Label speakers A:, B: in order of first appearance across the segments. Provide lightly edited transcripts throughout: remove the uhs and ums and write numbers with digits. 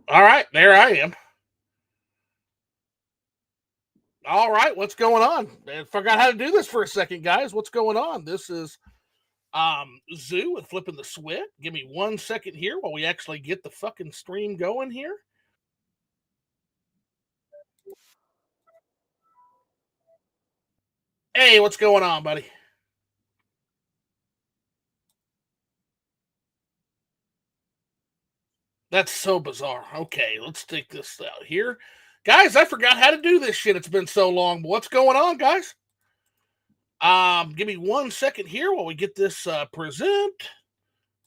A: All right, there I am. All right, what's going on? I forgot how to do this for a second, guys. What's going on? This is Zoo with Flipping the Swit. Give me 1 second here while we actually get the fucking stream going here. Hey, what's going on, buddy? That's so bizarre. Okay, let's take this out here. Guys, I forgot how to do this shit. It's been so long. What's going on, guys? Give me 1 second here while we get this present.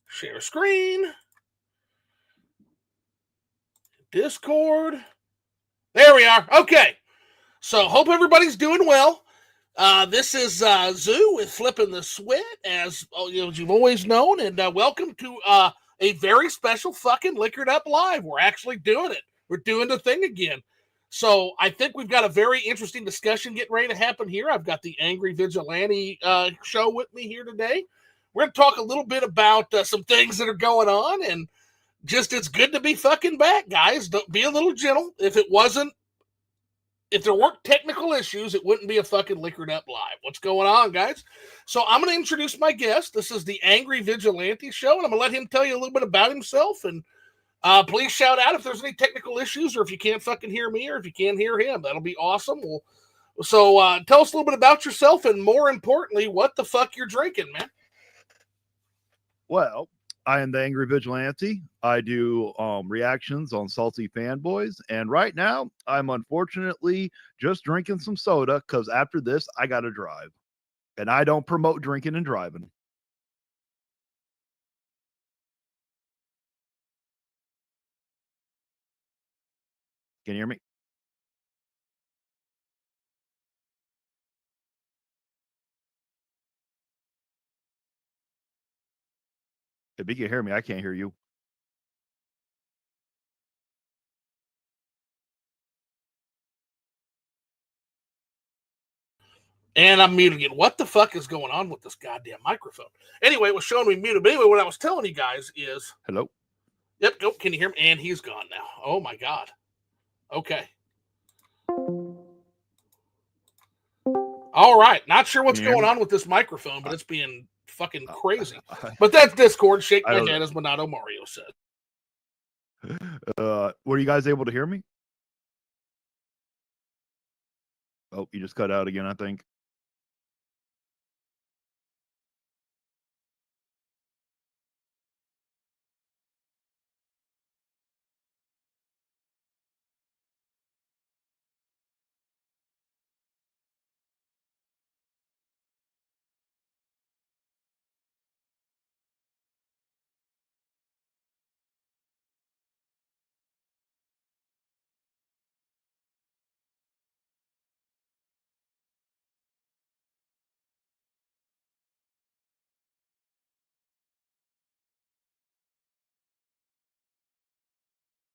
A: Share screen. Discord. There we are. Okay. So hope everybody's doing well. This is Zoo with Flipping the Swit, as you've always known, and welcome to a very special fucking Liquored Up Live. We're actually doing it. We're doing the thing again. So I think we've got a very interesting discussion getting ready to happen here. I've got the Angry Vigilante show with me here today. We're going to talk a little bit about some things that are going on, and just it's good to be fucking back, guys. Don't be a little gentle. If there weren't technical issues, it wouldn't be a fucking Liquored Up Live. What's going on, guys? So I'm going to introduce my guest. This is the Angry Vigilante show, and I'm going to let him tell you a little bit about himself. And please shout out if there's any technical issues, or if you can't fucking hear me, or if you can't hear him. That'll be awesome. So tell us a little bit about yourself, and more importantly, what the fuck you're drinking, man.
B: Well, I am the Angry Vigilante. I do reactions on Salty Fanboys. And right now, I'm unfortunately just drinking some soda because after this, I got to drive. And I don't promote drinking and driving. Can you hear me? If you can hear me, I can't hear you.
A: And I'm muted again. What the fuck is going on with this goddamn microphone? Anyway, it was showing me muted. But anyway, what I was telling you guys is,
B: Hello?
A: yep, go. Can you hear me? And he's gone now. Oh my god. Okay. All right. Not sure what's going on with this microphone, but it's being fucking crazy. But that's Discord. Shake my head, as Monato Mario said.
B: Were you guys able to hear me? Oh, you just cut out again, I think.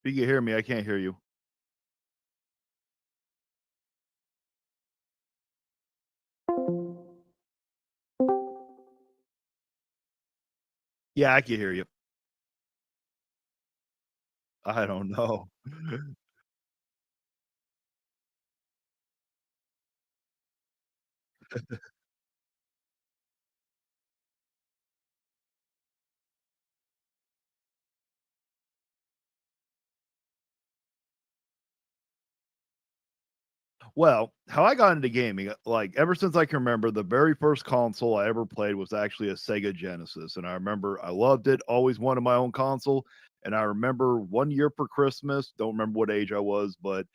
B: If you can hear me, I can't hear you. Yeah, I can hear you. I don't know. Well, how I got into gaming, like ever since I can remember, the very first console I ever played was actually a Sega Genesis. And I remember I loved it, always wanted my own console. And I remember one year for Christmas, don't remember what age I was, but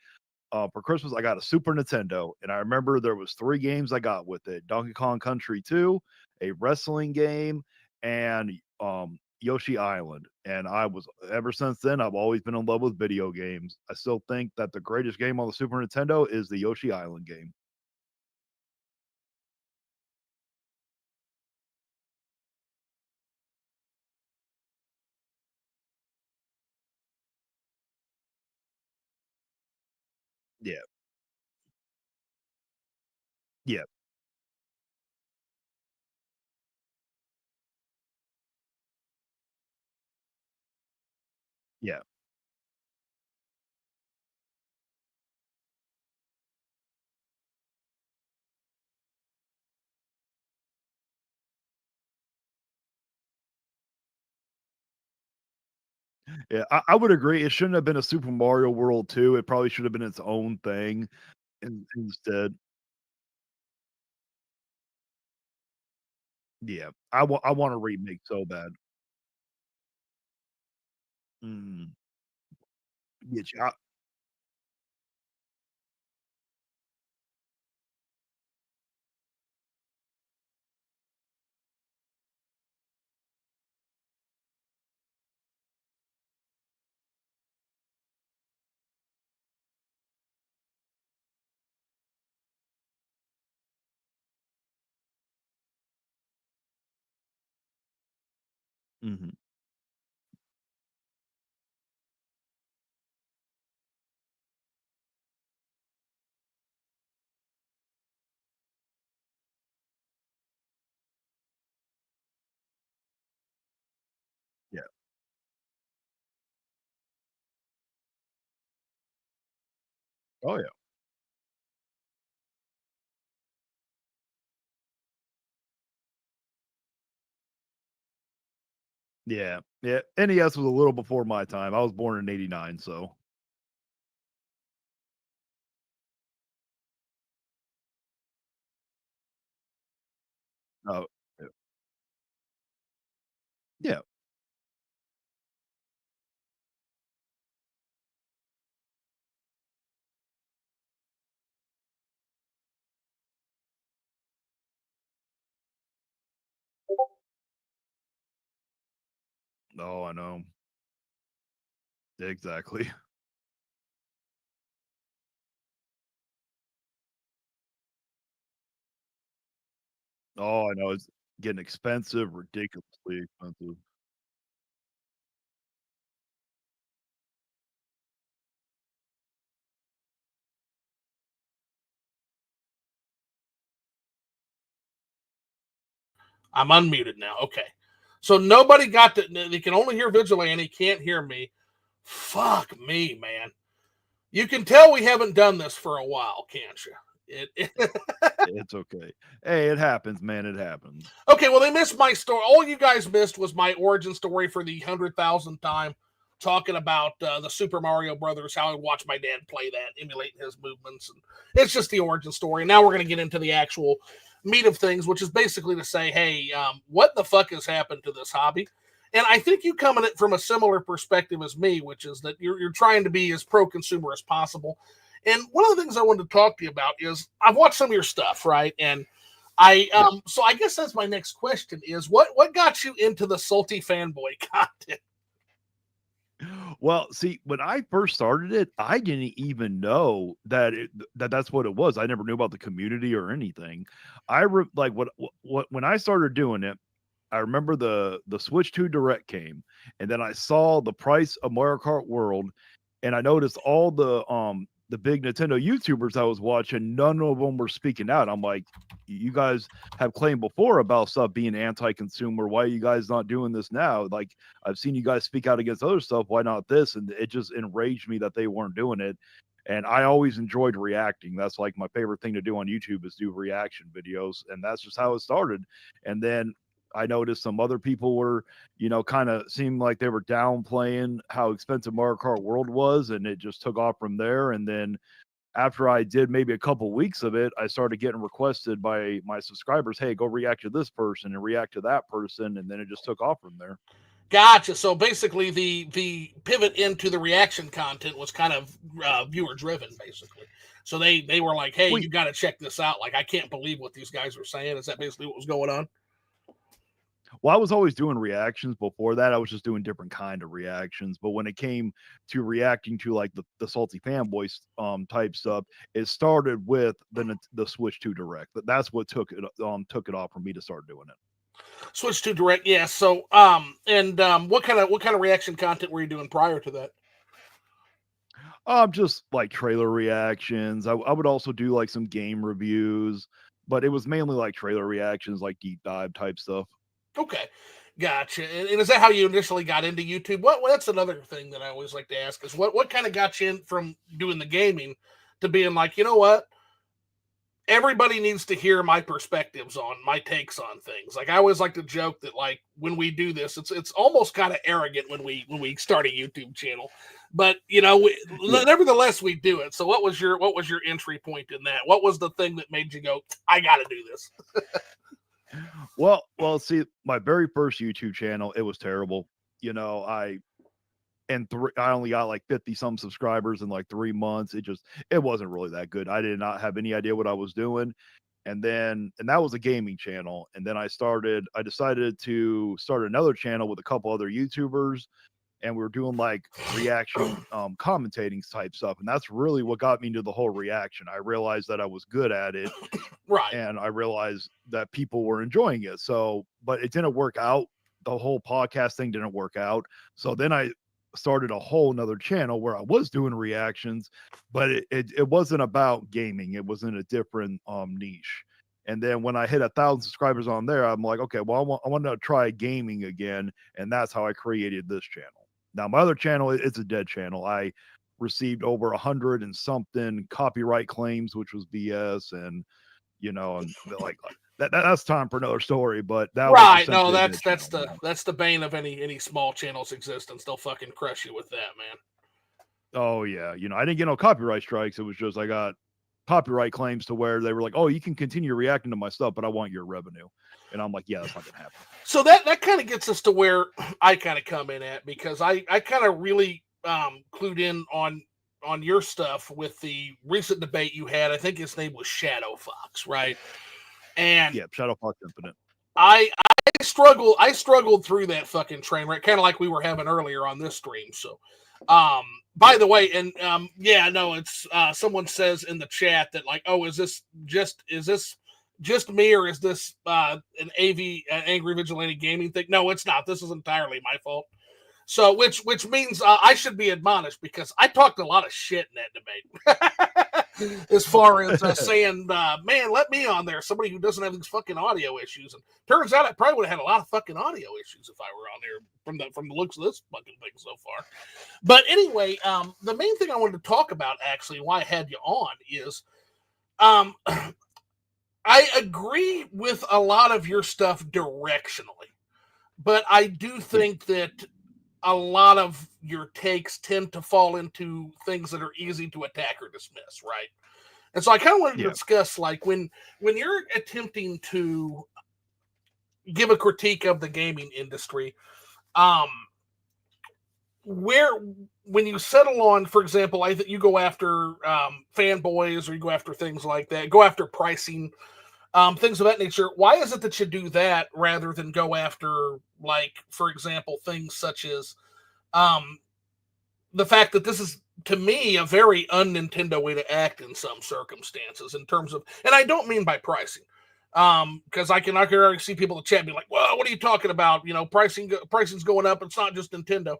B: for Christmas I got a Super Nintendo. And I remember there was 3 games I got with it: Donkey Kong Country 2, a wrestling game, and Yoshi Island. And I was ever since then I've always been in love with video games. I still think that the greatest game on the Super Nintendo is the Yoshi Island game. Yeah. Yeah. Yeah. Yeah, I would agree. It shouldn't have been a Super Mario World 2. It probably should have been its own thing instead. Yeah, I want a remake so bad. Mm, get you. Mhm. Yeah. Oh, yeah. Yeah. Yeah. NES was a little before my time. I was born in '89, so. Oh, yeah. Yeah. Oh, I know. Exactly. Oh, I know. It's getting expensive, ridiculously expensive.
A: I'm unmuted now. Okay. So nobody got the. They can only hear Vigilante, can't hear me. Fuck me, man. You can tell we haven't done this for a while, can't you?
B: It's okay. Hey, it happens, man. It happens.
A: Okay, well, they missed my story. All you guys missed was my origin story for the 100,000th time, talking about the Super Mario Brothers, how I watched my dad play that, emulating his movements. And it's just the origin story. Now we're going to get into the actual meat of things, which is basically to say, hey, what the fuck has happened to this hobby? And I think you come at it from a similar perspective as me, which is that you're trying to be as pro consumer as possible. And one of the things I wanted to talk to you about is I've watched some of your stuff, right? And
B: Yeah.
A: so I guess that's my next question is what got you into the salty fanboy content?
B: Well, see, when I first started it, I didn't even know that's what it was. I never knew about the community or anything. Like what when I started doing it, I remember the Switch 2 Direct came, and then I saw the price of Mario Kart World, and I noticed all the big Nintendo YouTubers I was watching, none of them were speaking out. I'm like, you guys have claimed before about stuff being anti-consumer. Why are you guys not doing this now? Like, I've seen you guys speak out against other stuff. Why not this? And it just enraged me that they weren't doing it. And I always enjoyed reacting. That's like my favorite thing to do on YouTube is do reaction videos. And that's just how it started. And then I noticed some other people were, kind of seemed like they were downplaying how expensive Mario Kart World was, and it just took off from there. And then after I did maybe a couple weeks of it, I started getting requested by my subscribers, "Hey, go react to this person and react to that person," and then it just took off from there.
A: Gotcha. So basically, the pivot into the reaction content was kind of viewer driven, basically. So they were like, hey,
B: Wait,
A: you got to check this out. Like, I can't believe what these guys are saying. Is that basically what was going on?
B: well, I was always doing reactions before that. I was just doing different kind of reactions. But when it came to reacting to like the salty fanboys type stuff, it started with the Switch 2 Direct. That's what took it off for me to start doing it.
A: Switch to direct, yeah. So and what kind of reaction content were you doing prior to that?
B: Just like trailer reactions. I would also do like some game reviews, but it was mainly like trailer reactions, like deep dive type stuff.
A: Okay, gotcha. And is that how you initially got into YouTube? That's another thing that I always like to ask is what kind of got you in from doing the gaming to being like, you know what? everybody needs to hear my perspectives on my takes on things. Like I always like to joke that like when we do this, it's almost kind of arrogant when we start a YouTube channel, but nevertheless we do it. So what was your entry point in that? What was the thing that made you go, I got to do this?
B: Well, see, my very first YouTube channel, it was terrible. I only got like 50 some subscribers in like 3 months. It wasn't really that good. I did not have any idea what I was doing. And that was a gaming channel. And then I decided to start another channel with a couple other YouTubers, and we were doing like reaction commentating type stuff. And that's really what got me into the whole reaction. I realized that I was good at it.
A: Right.
B: And I realized that people were enjoying it. So, but it didn't work out. The whole podcast thing didn't work out. So then I started a whole nother channel where I was doing reactions, but it wasn't about gaming. It was in a different niche. And then when I hit 1,000 subscribers on there, I'm like, okay, well, I want to try gaming again. And that's how I created this channel. Now, my other channel, it's a dead channel. I received over 100 and something copyright claims, which was BS. And, and like that's time for another story, but that
A: right.
B: was
A: No, that's the bane of any small channel's existence. They'll fucking crush you with that, man.
B: Oh yeah. I didn't get no copyright strikes. It was just, I got copyright claims to where they were like, oh, you can continue reacting to my stuff, but I want your revenue. And I'm like, yeah, that's not going to happen.
A: So that kind of gets us to where I kind of come in at, because I kind of really clued in on your stuff with the recent debate you had. I think his name was Shadow Fox, right? And
B: yeah, Shadow Fox Infinite.
A: I struggled through that fucking train wreck, kind of like we were having earlier on this stream. So by the way, and it's someone says in the chat that like, oh, is this just me, or is this an Angry Vigilante gaming thing? No, it's not. This is entirely my fault. So, which means I should be admonished, because I talked a lot of shit in that debate. As far as saying, man, let me on there, somebody who doesn't have these fucking audio issues. And turns out I probably would have had a lot of fucking audio issues if I were on there from the looks of this fucking thing so far. But anyway, the main thing I wanted to talk about, actually, why I had you on, is I agree with a lot of your stuff directionally, but I do think that a lot of your takes tend to fall into things that are easy to attack or dismiss, right? And so I kind of wanted to discuss, like, when you're attempting to give a critique of the gaming industry, when you settle on, for example, I think you go after fanboys, or you go after things like that, go after pricing, things of that nature. Why is it that you do that rather than go after, like, for example, things such as the fact that this is, to me, a very un-Nintendo way to act in some circumstances, in terms of, and I don't mean by pricing, because I can already see people in the chat be like, well, what are you talking about? Pricing's going up. It's not just Nintendo.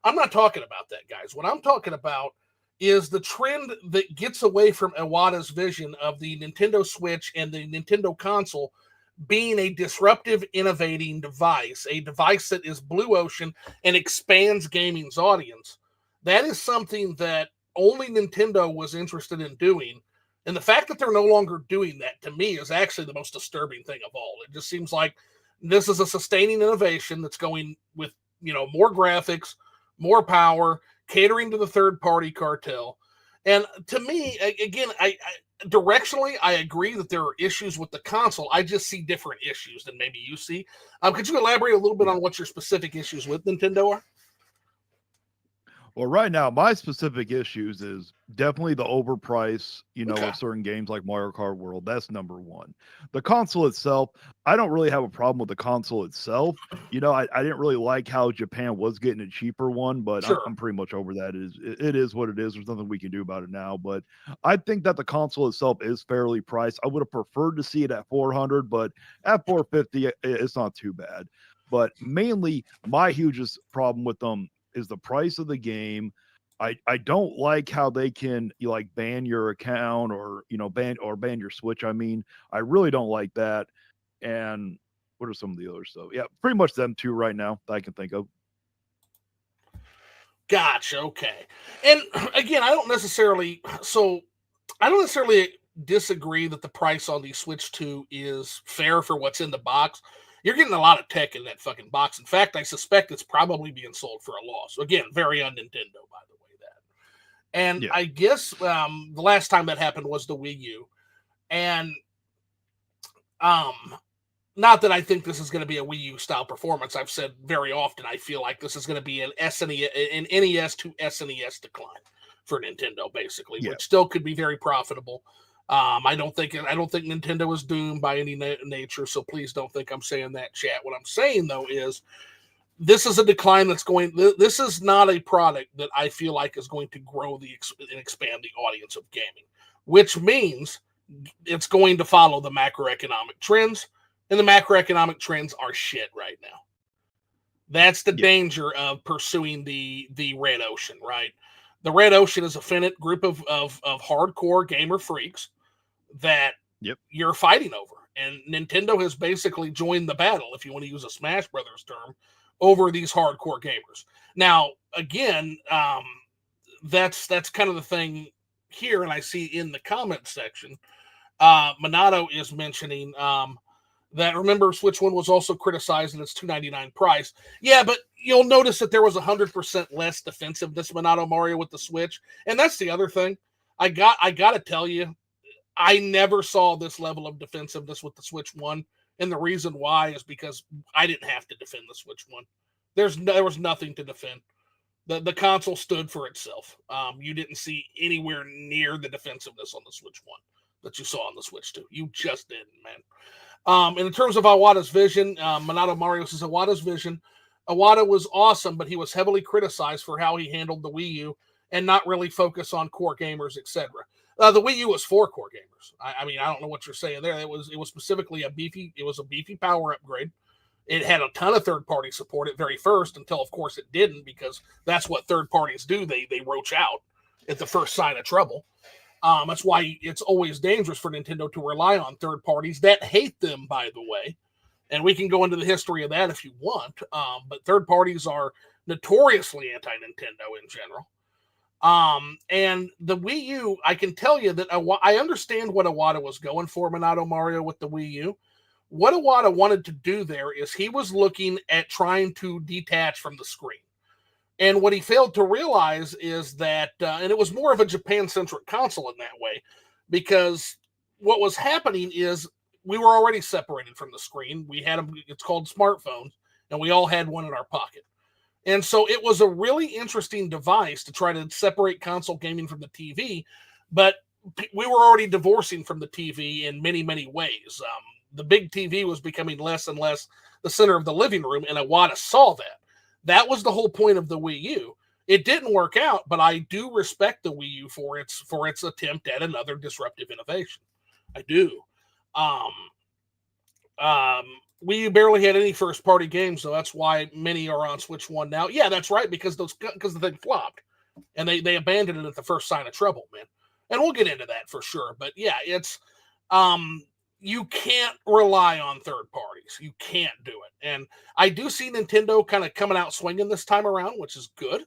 A: I'm not talking about that, guys. What I'm talking about is the trend that gets away from Iwata's vision of the Nintendo Switch and the Nintendo console being a disruptive, innovating device, a device that is blue ocean and expands gaming's audience. That is something that only Nintendo was interested in doing. And the fact that they're no longer doing that, to me, is actually the most disturbing thing of all. It just seems like this is a sustaining innovation that's going with, more graphics, more power, catering to the third-party cartel. And to me, again, I directionally, I agree that there are issues with the console. I just see different issues than maybe you see. Could you elaborate a little bit on what your specific issues with Nintendo are?
B: Well, right now, my specific issues is definitely the overprice, of certain games like Mario Kart World. That's number one. The console itself, I don't really have a problem with the console itself. I didn't really like how Japan was getting a cheaper one, but
A: Sure.
B: I'm pretty much over that. It is what it is. There's nothing we can do about it now. But I think that the console itself is fairly priced. I would have preferred to see it at 400, but at 450, it's not too bad. But mainly, my hugest problem with them is the price of the game. I don't like how they can ban your account, or ban your Switch. I mean, I really don't like that. And what are some of the others? So yeah, pretty much them two right now that I can think of.
A: Gotcha. Okay. And again, I don't necessarily disagree that the price on the Switch 2 is fair for what's in the box. You're getting a lot of tech in that fucking box. In fact, I suspect it's probably being sold for a loss. Again, very un-Nintendo, by the way, that. And
B: Yeah.
A: I guess the last time that happened was the Wii U. And not that I think this is going to be a Wii U style performance. I've said very often I feel like this is going to be an NES to SNES decline for Nintendo, basically,
B: Yeah.
A: which still could be very profitable. I don't think Nintendo is doomed by any nature, so please don't think I'm saying that, chat. What I'm saying though is this is a decline that's going. This is not a product that I feel like is going to grow and expand the audience of gaming, which means it's going to follow the macroeconomic trends, and the macroeconomic trends are shit right now. That's the danger of pursuing the red ocean, right? The red ocean is a finite group of hardcore gamer freaks that you're fighting over. And Nintendo has basically joined the battle, if you want to use a Smash Brothers term, over these hardcore gamers. Now, again, that's kind of the thing here, and I see in the comment section, Minato is mentioning that, remember, Switch 1 was also criticized in its $299 price. Yeah, but you'll notice that there was 100% less defensiveness, Minato Mario, with the Switch. And that's the other thing. I got to tell you, I never saw this level of defensiveness with the Switch 1. And the reason why is because I didn't have to defend the Switch 1. There was nothing to defend. The console stood for itself. You didn't see anywhere near the defensiveness on the Switch 1 that you saw on the Switch 2. You just didn't, man. And in terms of Iwata's vision, Minato Mario says Iwata's vision. Iwata was awesome, but he was heavily criticized for how he handled the Wii U and not really focus on core gamers, etc. The Wii U was for core gamers. I mean, I don't know what you're saying there. It was specifically a beefy power upgrade. It had a ton of third-party support at very first, until of course it didn't, because that's what third parties do. They roach out at the first sign of trouble. That's why it's always dangerous for Nintendo to rely on third parties that hate them, by the way. And we can go into the history of that if you want. But third parties are notoriously anti-Nintendo in general. And the Wii U, I can tell you that I understand what Iwata was going for, Minato Mario, with the Wii U. What Iwata wanted to do there is he was looking at trying to detach from the screen. And what he failed to realize is that, and it was more of a Japan-centric console in that way, because what was happening is we were already separated from the screen. We had them, it's called smartphones, and we all had one in our pocket. And so it was a really interesting device to try to separate console gaming from the TV, but we were already divorcing from the TV in many, many ways. The big TV was becoming less and less the center of the living room, and Iwata saw that. That was the whole point of the Wii U. It didn't work out, but I do respect the Wii U for its attempt at another disruptive innovation. I do. Wii U barely had any first-party games, so that's why many are on Switch 1 now. Yeah, that's right, because the thing flopped, and they abandoned it at the first sign of trouble, man. And we'll get into that for sure. But yeah, it's you can't rely on third parties. You can't do it. And I do see Nintendo kind of coming out swinging this time around, which is good.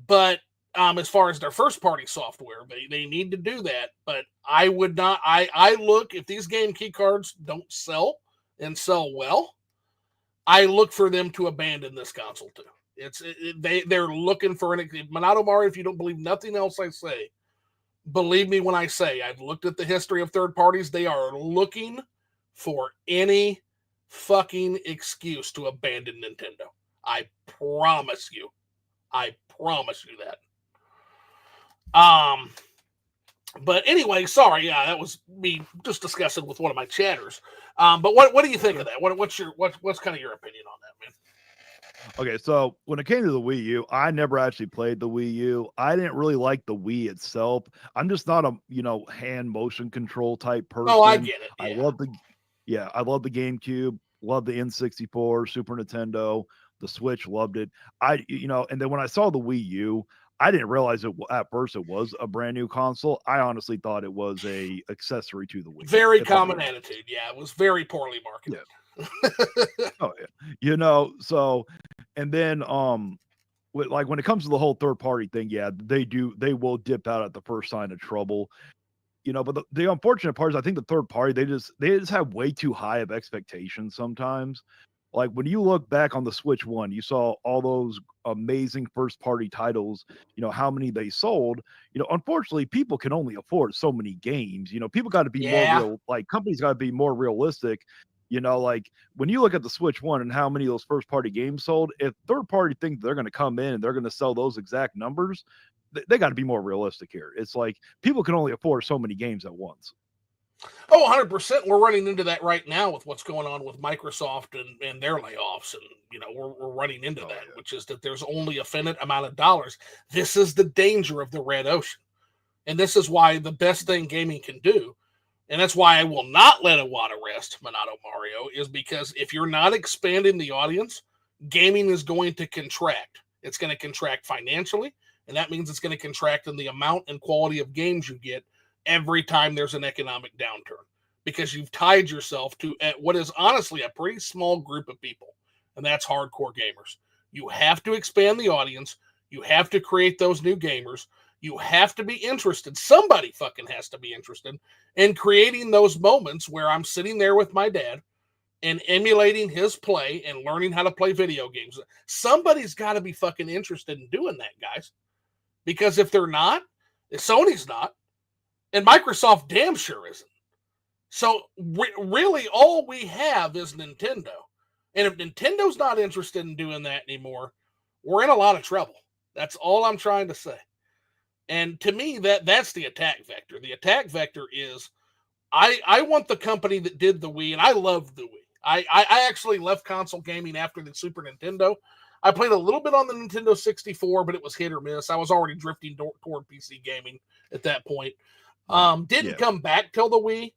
A: But as far as their first party software, they need to do that. But I would not, I look, if these game key cards don't sell and sell well, I look for them to abandon this console too. They're looking for Minato Mario, if you don't believe nothing else I say, believe me when I say I've looked at the history of third parties. They are looking for any fucking excuse to abandon Nintendo. I promise you. I promise you that. But anyway, sorry. Yeah, that was me just discussing with one of my chatters. But what do you think of that? What's kind of your opinion on that, man?
B: Okay, so when it came to the Wii U, I never actually played the Wii U. I didn't really like the Wii itself. I'm just not a hand motion control type person.
A: Oh, I get it. Yeah.
B: I love the GameCube, love the N64, Super Nintendo, the Switch, loved it. And then when I saw the Wii U, I didn't realize at first it was a brand new console. I honestly thought it was a accessory to the Wii.
A: Very common attitude. Yeah, it was very poorly marketed.
B: Yeah. Oh yeah. So, and then when it comes to the whole third party thing, yeah, they will dip out at the first sign of trouble. but the unfortunate part is I think the third party, they just have way too high of expectations sometimes. Like when you look back on the Switch One, you saw all those amazing first party titles, how many they sold. Unfortunately, people can only afford so many games. People got to be more
A: Yeah.
B: real, like companies got to be more realistic. Like when you look at the Switch One and how many of those first party games sold, if third party think they're going to come in and they're going to sell those exact numbers, they got to be more realistic here. It's like people can only afford so many games at once.
A: Oh, 100%. We're running into that right now with what's going on with Microsoft and their layoffs. And, we're running into that,
B: Yeah.
A: which is that there's only a finite amount of dollars. This is the danger of the red ocean. And this is why the best thing gaming can do, and that's why I will not let Iwata rest, Minato Mario, is because if you're not expanding the audience, gaming is going to contract. It's going to contract financially, and that means it's going to contract in the amount and quality of games you get every time there's an economic downturn, because you've tied yourself to what is honestly a pretty small group of people, and that's hardcore gamers. You have to expand the audience. You have to create those new gamers. You have to be interested. Somebody fucking has to be interested in creating those moments where I'm sitting there with my dad and emulating his play and learning how to play video games. Somebody's got to be fucking interested in doing that, guys. Because if they're not, if Sony's not, and Microsoft damn sure isn't. So really all we have is Nintendo. And if Nintendo's not interested in doing that anymore, we're in a lot of trouble. That's all I'm trying to say. And to me, that's the attack vector. The attack vector is I want the company that did the Wii, and I love the Wii. I actually left console gaming after the Super Nintendo. I played a little bit on the Nintendo 64, but it was hit or miss. I was already drifting toward PC gaming at that point. Didn't come back till the Wii.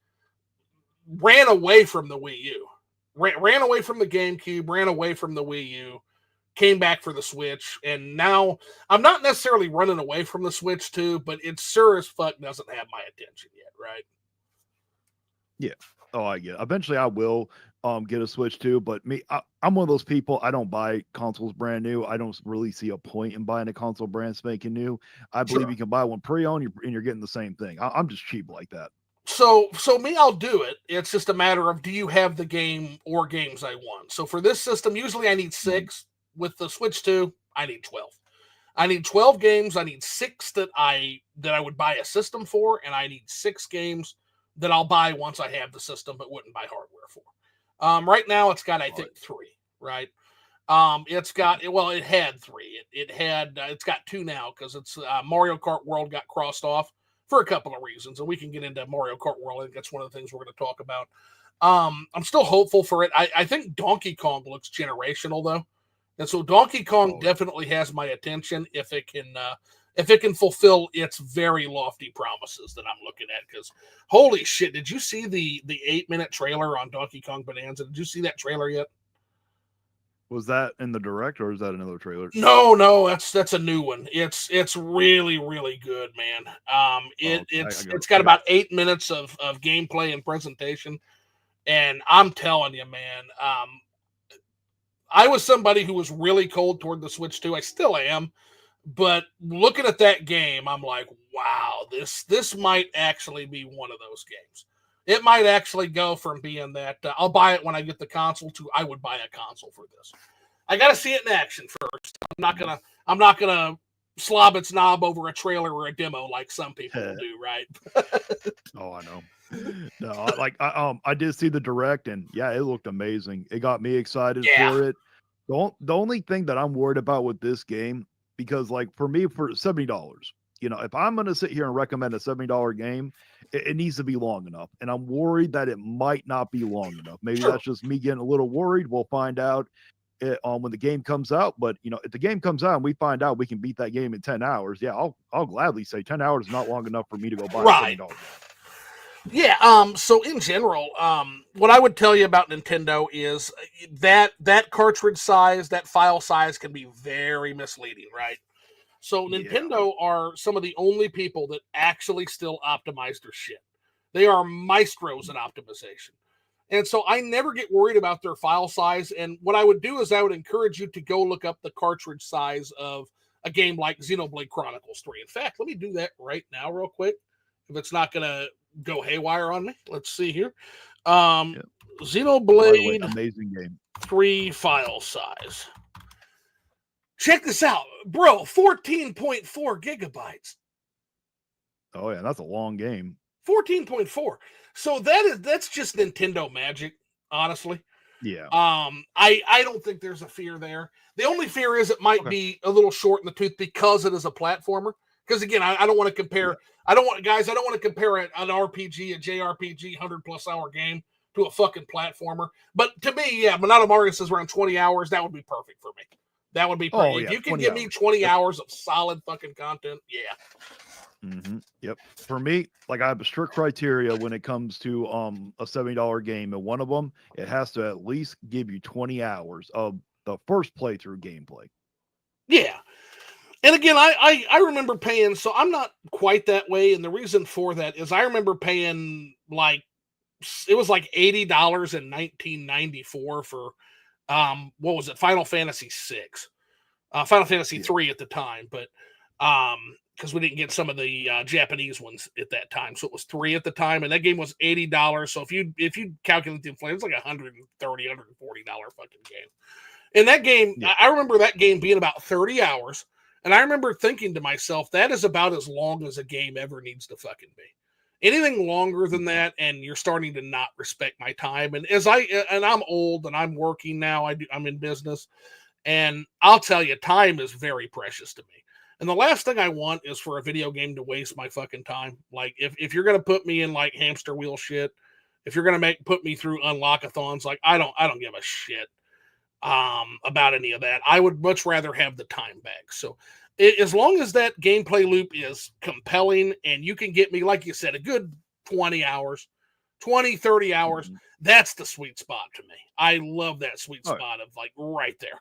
A: Ran away from the Wii U. Ran away from the GameCube. Ran away from the Wii U. Came back for the Switch, and now I'm not necessarily running away from the Switch 2, but it sure as fuck doesn't have my attention yet, right?
B: Yeah. Oh, I get it. Eventually I will get a Switch 2, but I'm one of those people, I don't buy consoles brand new. I don't really see a point in buying a console brand spanking new. I believe you can buy one pre-owned and you're getting the same thing. I'm just cheap like that.
A: So me, I'll do it. It's just a matter of, do you have the game or games I want? So for this system, usually I need 6. With the Switch 2, I need 12. I need 12 games. I need 6 that I would buy a system for, and I need 6 games that I'll buy once I have the system, but wouldn't buy hardware for. Right now, it's got, I think, 3. Right. It had 3. It's got 2 now because it's Mario Kart World got crossed off for a couple of reasons, and we can get into Mario Kart World. I think that's one of the things we're going to talk about. I'm still hopeful for it. I think Donkey Kong looks generational though. And so Donkey Kong definitely has my attention if it can fulfill its very lofty promises that I'm looking at. Because holy shit, did you see the 8-minute trailer on Donkey Kong Bonanza? Did you see that trailer yet?
B: Was that in the direct or is that another trailer?
A: No, that's a new one. It's really, really good, man. It's got about 8 minutes of gameplay and presentation. And I'm telling you, man, I was somebody who was really cold toward the Switch 2. I still am. But looking at that game, I'm like, wow, this might actually be one of those games. It might actually go from being that I'll buy it when I get the console to I would buy a console for this. I got to see it in action first. I'm not gonna slob its knob over a trailer or a demo like some people do, right?
B: Oh, I know. No, I did see the direct, and yeah, it looked amazing. It got me excited for it. The only thing that I'm worried about with this game, because like for me, for $70, if I'm going to sit here and recommend a $70 game, it needs to be long enough. And I'm worried that it might not be long enough. Maybe that's just me getting a little worried. We'll find out when the game comes out. But if the game comes out and we find out we can beat that game in 10 hours, yeah, I'll gladly say 10 hours is not long enough for me to go buy a $70 game.
A: Yeah, so in general, what I would tell you about Nintendo is that cartridge size, that file size can be very misleading, right? So Nintendo are some of the only people that actually still optimize their shit. They are maestros in optimization. And so I never get worried about their file size. And what I would do is I would encourage you to go look up the cartridge size of a game like Xenoblade Chronicles 3. In fact, let me do that right now real quick. if it's not going to go haywire on me. Let's see here. Xenoblade
B: By the way, amazing game.
A: 3 file size. Check this out, bro. 14.4 gigabytes.
B: Oh yeah, that's a long game.
A: 14.4. So that's just Nintendo magic, honestly.
B: Yeah.
A: I don't think there's a fear there. The only fear is it might be a little short in the tooth because it is a platformer. Because again, I don't want to compare. Yeah. I don't want to compare an RPG, a JRPG, 100+ hour game to a fucking platformer. But to me, yeah, Monado Mario says around 20 hours. That would be perfect for me. That would be perfect. If you can give me 20 hours of solid fucking content, yeah.
B: Mm-hmm. Yep. For me, like I have a strict criteria when it comes to a $70 game, and one of them, it has to at least give you 20 hours of the first playthrough gameplay.
A: Yeah. And again, I remember paying, so I'm not quite that way, and the reason for that is I remember paying it was like $80 in 1994 for what was it, Final Fantasy 6, Final Fantasy 3 at the time, but because we didn't get some of the Japanese ones at that time, so it was 3 at the time, and that game was $80. So if you calculate the inflation, it's like $130, $140 fucking game. And that game, I remember that game being about 30 hours. And I remember thinking to myself, that is about as long as a game ever needs to fucking be. Anything longer than that, and you're starting to not respect my time. And I'm old and I'm working now. I'm in business, and I'll tell you, time is very precious to me. And the last thing I want is for a video game to waste my fucking time. Like if you're gonna put me in like hamster wheel shit, if you're gonna put me through unlockathons, like I don't give a shit about any of that. I would much rather have the time back. So as long as that gameplay loop is compelling and you can get me, like you said, a good 20 hours, 20, 30 hours, that's the sweet spot to me. I love that sweet spot of like right there.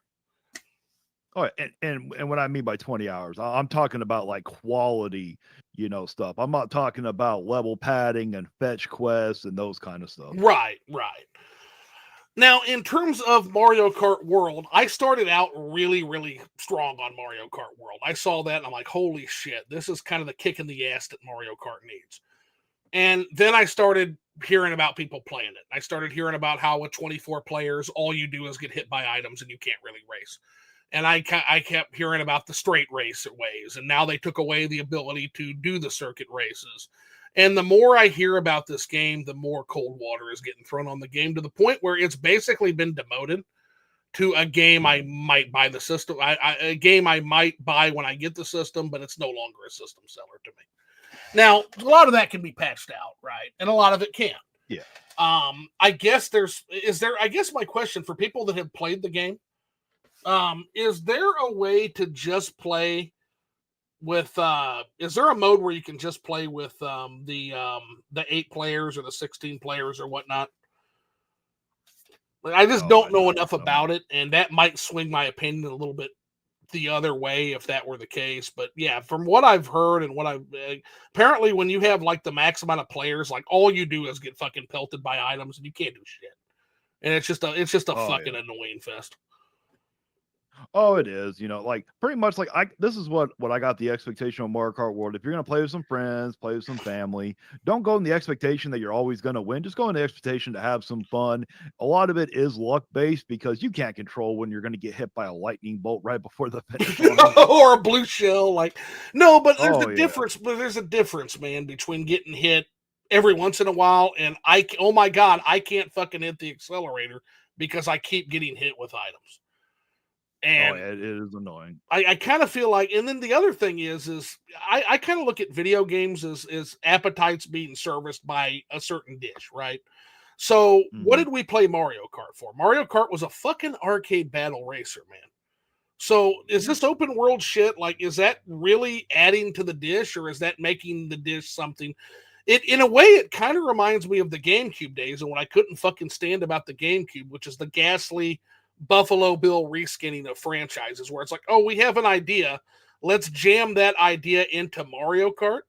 B: Oh, and what I mean by 20 hours, I'm talking about like quality, stuff. I'm not talking about level padding and fetch quests and those kind of stuff.
A: Right. Now, in terms of Mario Kart World, I started out really, really strong on Mario Kart World. I saw that and I'm like, holy shit, this is kind of the kick in the ass that Mario Kart needs. And then I started hearing about people playing it. I started hearing about how with 24 players, all you do is get hit by items and you can't really race. And I kept hearing about the straight race ways. And now they took away the ability to do the circuit races. And the more I hear about this game, the more cold water is getting thrown on the game to the point where it's basically been demoted to a game I might buy the system. A game I might buy when I get the system, but it's no longer a system seller to me. Now, a lot of that can be patched out, right? And a lot of it can't.
B: Yeah.
A: I guess I guess my question for people that have played the game, is there a way to just play with is there a mode where you can just play with the 8 players or the 16 players or whatnot? I just don't know enough about it, and that might swing my opinion a little bit the other way if that were the case. But yeah, from what I've heard and what I've apparently when you have like the max amount of players, like all you do is get fucking pelted by items and you can't do shit. And it's just a fucking annoying fest.
B: Oh, it is. Like pretty much like this is what I got the expectation on Mario Kart World. If you're gonna play with some friends, play with some family, don't go in the expectation that you're always gonna win. Just go in the expectation to have some fun. A lot of it is luck based because you can't control when you're gonna get hit by a lightning bolt right before the finish line.
A: Or a blue shell. Like no, but there's a difference. But there's a difference, man, between getting hit every once in a while and oh my god, I can't fucking hit the accelerator because I keep getting hit with items. And
B: it is annoying.
A: I kind of feel like, and then the other thing is I kind of look at video games as appetites being serviced by a certain dish, right? So what did we play Mario Kart for? Mario Kart was a fucking arcade battle racer, man. So is this open world shit, like, is that really adding to the dish or is that making the dish something? In a way, it kind of reminds me of the GameCube days and what I couldn't fucking stand about the GameCube, which is the ghastly Buffalo Bill reskinning of franchises where it's like, oh, we have an idea. Let's jam that idea into Mario Kart.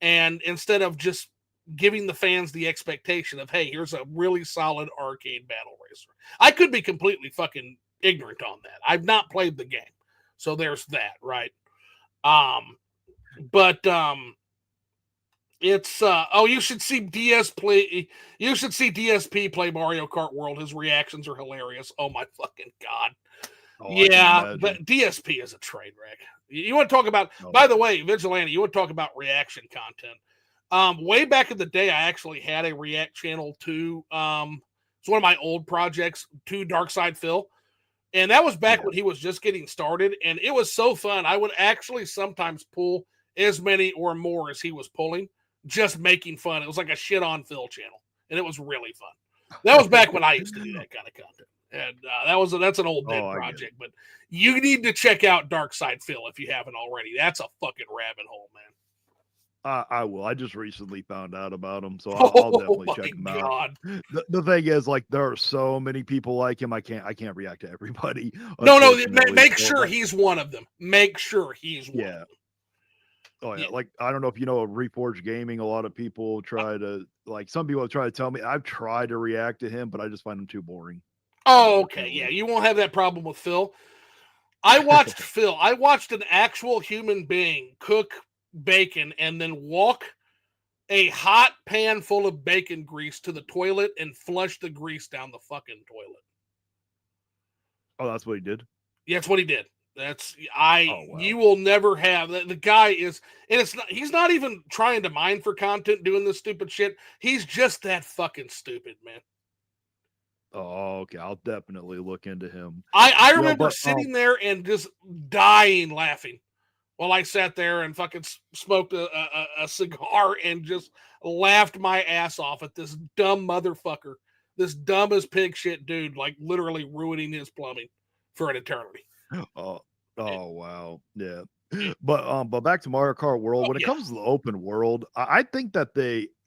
A: And instead of just giving the fans the expectation of, hey, here's a really solid arcade battle racer. I could be completely fucking ignorant on that. I've not played the game. So there's that, right? But It's you should see DS play. You should see DSP play Mario Kart World. His reactions are hilarious. Oh my fucking god!
B: Oh, I can
A: Yeah,
B: imagine.
A: but DSP is a train wreck. You want to talk about?
B: Oh,
A: By the way, Vigilante, you want to talk about reaction content? Way back in the day, I actually had a react channel to it's one of my old projects to Darkside Phil, and that was back
B: yeah.
A: when he was just getting started, and it was so fun. I would actually sometimes pull as many or more as he was pulling, just making fun. It was like a shit on Phil channel, and it was really fun. That was back when I used to do that kind of content, and that's an old
B: Oh,
A: dead
B: I get it.
A: project. But you need to check out Darkside Phil if you haven't already. That's a fucking rabbit hole, man.
B: I will. I just recently found out about him, so I'll
A: Oh
B: definitely
A: my
B: check him out.
A: god!
B: The thing is, like, there are so many people like him. I can't react to everybody,
A: No,
B: unfortunately.
A: make
B: So,
A: sure he's one of them. Make sure he's one of
B: yeah.
A: them.
B: Oh yeah.
A: Yeah.
B: Like, I don't know if you know of Reforged Gaming. A lot of people try to like. Some people have tried to tell me I've tried to react to him, but I just find him too boring.
A: Oh, okay. Yeah,
B: Unfortunately.
A: you won't have that problem with Phil. I watched Phil. I watched an actual human being cook bacon and then walk a hot pan full of bacon grease to the toilet and flush the grease down the fucking toilet.
B: Oh, that's what he did.
A: Yeah, that's what he did. That's
B: Oh wow.
A: you will never have the guy is, and it's not, he's not even trying to mine for content doing this stupid shit. He's just that fucking stupid, man.
B: Oh, okay. I'll definitely look into him.
A: I
B: You know,
A: remember
B: but
A: sitting there and just dying laughing while I sat there and fucking smoked a cigar and just laughed my ass off at this dumb motherfucker, this dumb as pig shit dude, like literally ruining his plumbing for an eternity.
B: oh,
A: It,
B: oh wow. Yeah.
A: it,
B: But back to Mario Kart World.
A: oh
B: When it
A: yeah,
B: comes to the open world, I think that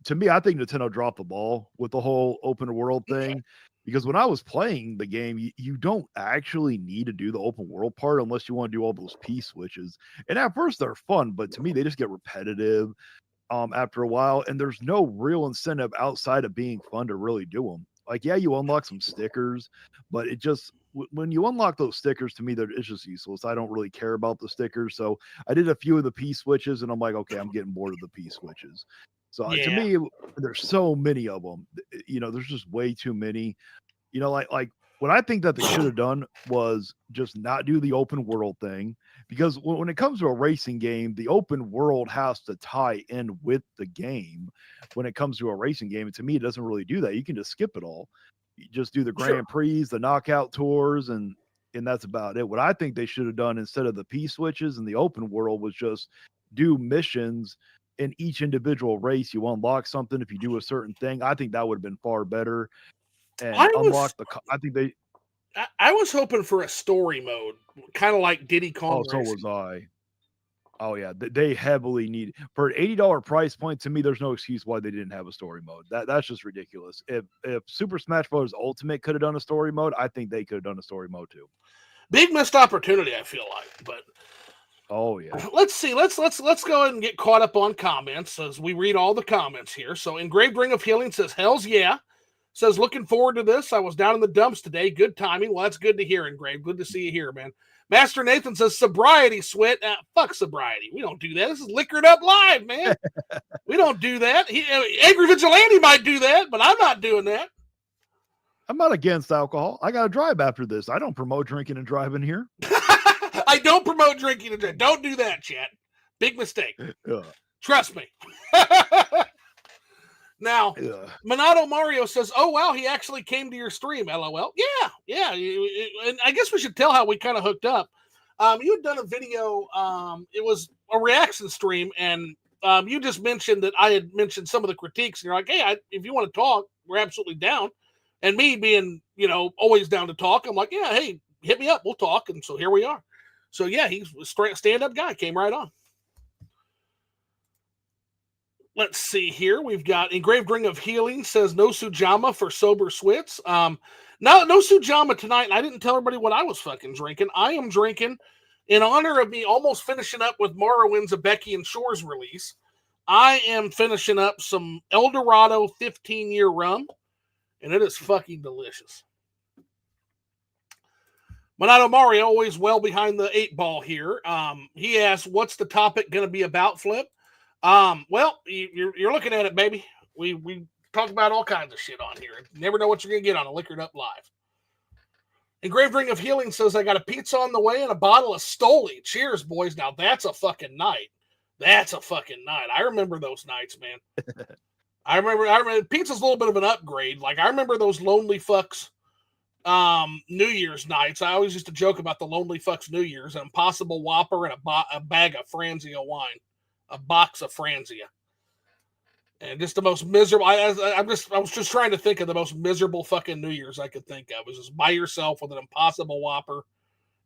B: to me, I think Nintendo dropped the ball with the whole open world
A: okay,
B: thing. Because when I was playing the game, you don't actually need to do the open world part unless you want to do all those P switches. And at first they're fun, but to me they just get repetitive after a while, and there's no real incentive outside of being fun to really do them. Like, yeah, you unlock some stickers, but it just when you unlock those stickers, to me, it's just useless. I don't really care about the stickers, so I did a few of the P switches, and I'm like, okay, I'm getting bored of the P switches. So to
A: yeah.
B: me, there's so many of them. There's just way too many. Like what I think that they should have done was just not do the open world thing, because when it comes to a racing game, the open world has to tie in with the game. When it comes to a racing game, and to me, it doesn't really do that. You can just skip it all. You just do the
A: Sure.
B: Grand Prix, the knockout tours, and that's about it. What I think they should have done instead of the P switches and the open world was just do missions in each individual race. You unlock something if you do a certain thing. I think that would have been far better
A: I
B: and
A: was
B: unlock I think they
A: I was hoping for a story mode, kind of like Diddy Kong
B: oh, so
A: Racing.
B: was I. Oh yeah, they heavily need for an $80 price point. To me, there's no excuse why they didn't have a story mode. That's just ridiculous. If Super Smash Bros. Ultimate could have done a story mode, I think they could have done a story mode too.
A: Big missed opportunity, I feel like. But
B: Oh yeah.
A: let's see. Let's go ahead and get caught up on comments as we read all the comments here. So Engraved Ring of Healing says, "Hell's yeah." Says, "Looking forward to this. I was down in the dumps today. Good timing." Well, that's good to hear, Engraved. Good to see you here, man. Master Nathan says, "Sobriety, Swit." Fuck sobriety. We don't do that. This is Liquored Up Live, man. We don't do that. Angry Vigilante might do that, but I'm not doing that.
B: I'm not against alcohol. I got to drive after this. I don't promote drinking and driving here.
A: I don't promote drinking and drink. Don't do that, chat. Big mistake.
B: Ugh,
A: Trust me. Now,
B: ugh.
A: Minato Mario says, "Oh wow, he actually came to your stream." LOL. Yeah. And I guess we should tell how we kind of hooked up. You had done a video. It was a reaction stream, and you just mentioned that I had mentioned some of the critiques, and you're like, "Hey, if you want to talk, we're absolutely down." And me being, always down to talk, I'm like, "Yeah, hey, hit me up, we'll talk." And so here we are. So yeah, he's a straight stand-up guy. Came right on. Let's see here. We've got Engraved Ring of Healing says no Sujama for sober Swits. No Sujama tonight. And I didn't tell everybody what I was fucking drinking. I am drinking in honor of me almost finishing up with Morrowind's A Becky and Shores release. I am finishing up some El Dorado 15-year rum, and it is fucking delicious. Minato Mario, always well behind the 8 ball here. He asks, what's the topic going to be about, Flip? Well, you're looking at it, baby. We talk about all kinds of shit on here. You never know what you're gonna get on a Liquored Up Live. Engraved Ring of Healing says, I got a pizza on the way and a bottle of Stoli. Cheers, boys. Now that's a fucking night. That's a fucking night. I remember those nights, man. I remember pizza's a little bit of an upgrade. Like, I remember those Lonely Fucks New Year's nights. I always used to joke about the Lonely Fucks New Year's, an Impossible Whopper and a bag of Franzia wine, a box of Franzia. And just the most miserable. I was just trying to think of the most miserable fucking New Year's I could think of. It was just by yourself with an Impossible Whopper.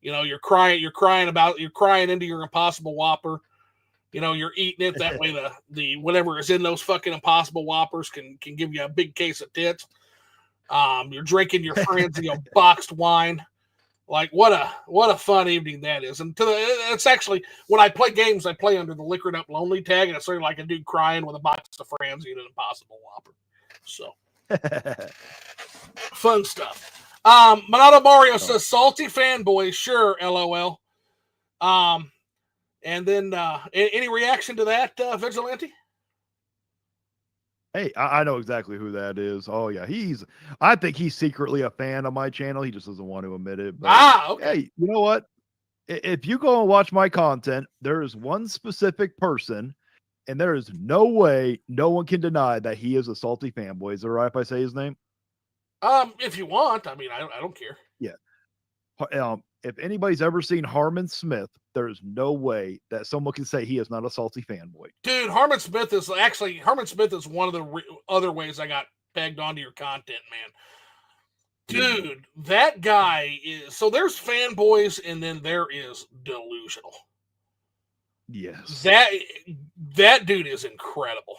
A: You know, you're crying into your Impossible Whopper. You know, you're eating it that way. The whatever is in those fucking Impossible Whoppers can give you a big case of tits. You're drinking your Franzia boxed wine. Like, what a fun evening that is. And it's actually, when I play games, I play under the Liquored Up Lonely tag, and it's sort of like a dude crying with a box of Franzia and an Impossible Whopper. So, fun stuff. Monado Mario says, salty fanboy, sure, LOL. And then, any reaction to that, Vigilante?
B: Hey, I know exactly who that is. Oh yeah, I think he's secretly a fan of my channel. He just doesn't want to admit it. But,
A: okay.
B: Hey, you know what? If you go and watch my content, there is one specific person, and there is no way no one can deny that he is a salty fanboy. Is it all right if I say his name?
A: If you want, I mean, I don't care.
B: Yeah. If anybody's ever seen Harmon Smith, there's no way that someone can say he is not a salty fanboy.
A: Dude, Harmon Smith is one of the other ways I got pegged onto your content, man. Dude, that guy is, so there's fanboys and then there is delusional.
B: Yes.
A: That dude is incredible.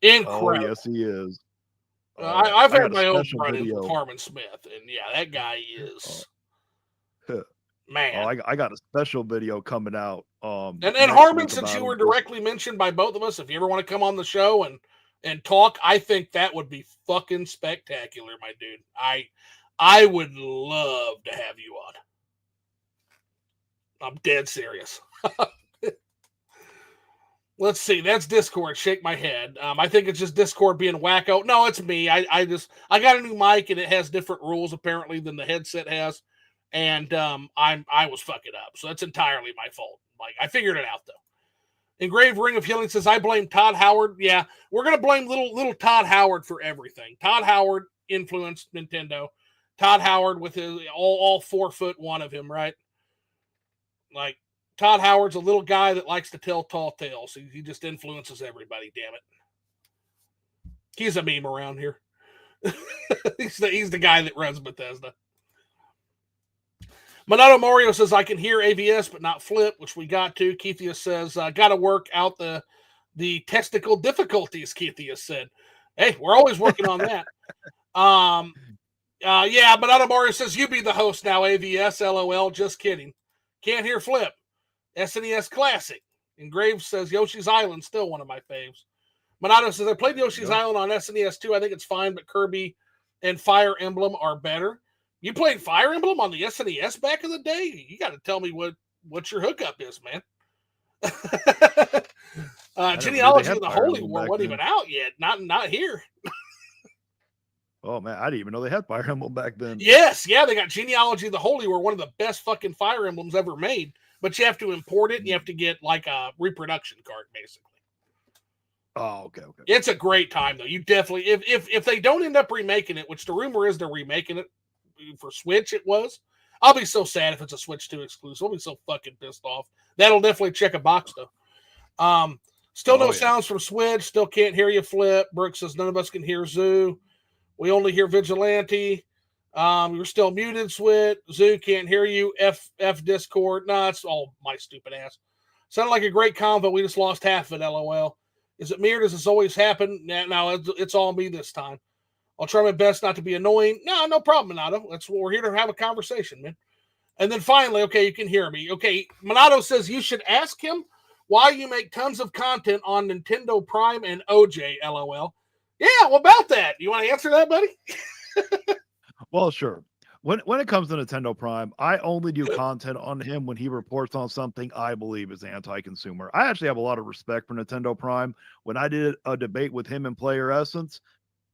A: Incredible.
B: Oh, yes, he is.
A: I've had my own run-ins with Harmon Smith, and yeah, that guy is man.
B: I got a special video coming out.
A: And Harmon, since you were directly mentioned by both of us, if you ever want to come on the show and talk, I think that would be fucking spectacular, my dude. I would love to have you on. I'm dead serious. Let's see. That's Discord. Shake my head. I think it's just Discord being wacko. No, it's me. I got a new mic and it has different rules apparently than the headset has, and I was fucking up. So that's entirely my fault. Like, I figured it out though. Engraved Ring of Healing says, I blame Todd Howard. Yeah, we're gonna blame little Todd Howard for everything. Todd Howard influenced Nintendo. Todd Howard with his all 4'1" of him, right? Like, Todd Howard's a little guy that likes to tell tall tales. He just influences everybody, damn it. He's a meme around here. he's the guy that runs Bethesda. Monado Mario says, I can hear AVS but not Flip, which we got to. Keithius says, got to work out the testicle difficulties, Keithius said. Hey, we're always working on that. Yeah, Monado Mario says, you be the host now, AVS, LOL, just kidding. Can't hear Flip. SNES Classic. Engraved says Yoshi's Island, still one of my faves. Monado says, I played Yoshi's Island on SNES too. I think it's fine, but Kirby and Fire Emblem are better. You played Fire Emblem on the SNES back in the day? You got to tell me what your hookup is, man. Genealogy of the Holy War wasn't even out yet. Not here.
B: Oh, man, I didn't even know they had Fire Emblem back then.
A: Yes, yeah, they got Genealogy of the Holy War, one of the best fucking Fire Emblems ever made. But you have to import it, and you have to get like a reproduction card, basically.
B: Oh, okay.
A: It's a great time, though. You definitely, if they don't end up remaking it, which the rumor is they're remaking it for Switch, it was. I'll be so sad if it's a Switch 2 exclusive. I'll be so fucking pissed off. That'll definitely check a box, though. Still no sounds from Switch. Still can't hear you, Flip. Brooks says none of us can hear Zoo. We only hear Vigilante. You're still muted, Swit. Zoo can't hear you. F Discord. Nah, it's all my stupid ass. Sounded like a great convo. We just lost half of it, LOL. Is it me or does this always happen? No, it's all me this time. I'll try my best not to be annoying. No problem, Monado. That's what we're here to have a conversation, man. And then finally, okay, you can hear me. Okay, Monado says you should ask him why you make tons of content on Nintendo Prime and OJ, LOL. Yeah, what about that? You want to answer that, buddy?
B: Well, sure. when it comes to Nintendo Prime, I only do content on him when he reports on something I believe is anti-consumer. I actually have a lot of respect for Nintendo Prime. When I did a debate with him in Player Essence,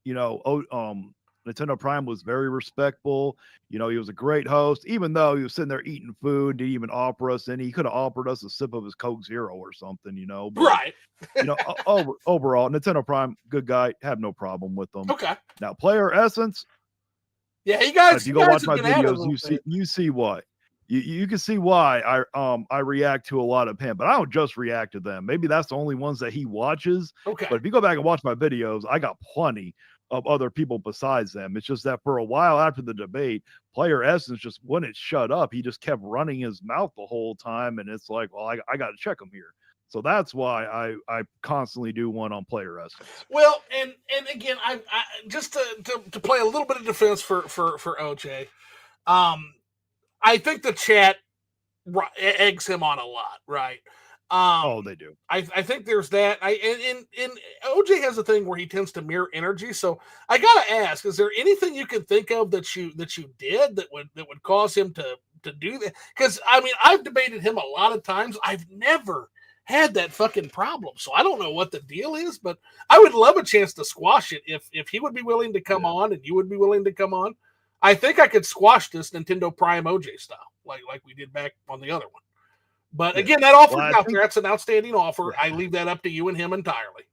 B: Nintendo Prime was very respectful. He was a great host, even though he was sitting there eating food, didn't even offer us any. He could have offered us a sip of his Coke Zero or something, But
A: Right.
B: overall, Nintendo Prime, good guy, have no problem with them.
A: Okay.
B: Now, Player Essence,
A: Yeah, you guys,
B: if
A: you
B: you go
A: guys
B: watch
A: have
B: my
A: been at it a
B: videos,
A: little bit.
B: you see why. You can see why I react to a lot of him, but I don't just react to them. Maybe that's the only ones that he watches.
A: Okay.
B: But if you go back and watch my videos, I got plenty of other people besides them. It's just that for a while after the debate, Player Essence just wouldn't shut up. He just kept running his mouth the whole time, and it's like, well, I got to check him here. So that's why I constantly do one on Player Essence.
A: Well, and again, I just to play a little bit of defense for OJ. I think the chat eggs him on a lot, right?
B: They do.
A: I think there's that. And OJ has a thing where he tends to mirror energy. So I gotta ask: is there anything you can think of that you did that would cause him to do that? Because I mean, I've debated him a lot of times. I've never had that fucking problem. So I don't know what the deal is, but I would love a chance to squash it if he would be willing to come on and you would be willing to come on. I think I could squash this Nintendo Prime OJ style, like we did back on the other one. But again, that offer's out there. That's an outstanding offer. I leave that up to you and him entirely.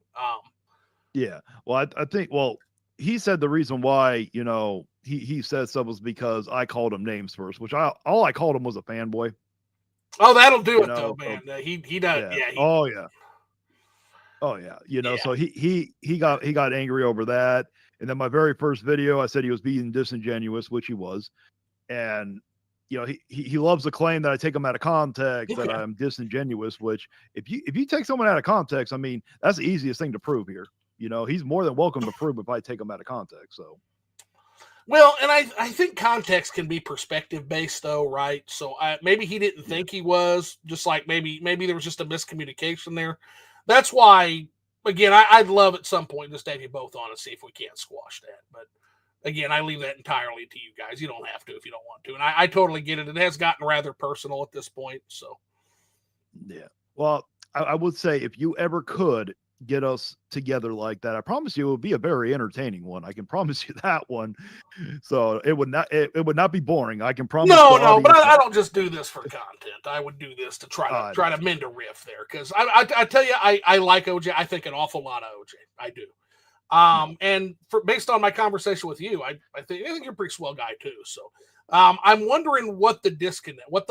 B: Well, I think, he said the reason why, he said stuff was because I called him names first, which all I called him was a fanboy.
A: Oh, that'll do it though, man. He does.
B: Yeah. Oh yeah. So he got angry over that. And then my very first video, I said he was being disingenuous, which he was. And he loves to claim that I take him out of context, that I'm disingenuous, which if you take someone out of context, I mean, that's the easiest thing to prove here. He's more than welcome to prove if I take him out of context. So
A: well, and I think context can be perspective based though, right? So maybe he didn't think he was, just like maybe there was just a miscommunication there. That's why, again, I'd love at some point just to have you both on and see if we can't squash that. But again, I leave that entirely to you guys. You don't have to if you don't want to. And I totally get it. It has gotten rather personal at this point. So,
B: yeah. Well, I would say if you ever could get us together like that, I promise you it would be a very entertaining one. I can promise you that one. So it would not be boring. I can promise.
A: No, but I don't just do this for content. I would do this to try to mend a riff there. Because I tell you, I like OJ. I think an awful lot of OJ. I do. And based on my conversation with you, I think you're a pretty swell guy too. So I'm wondering what the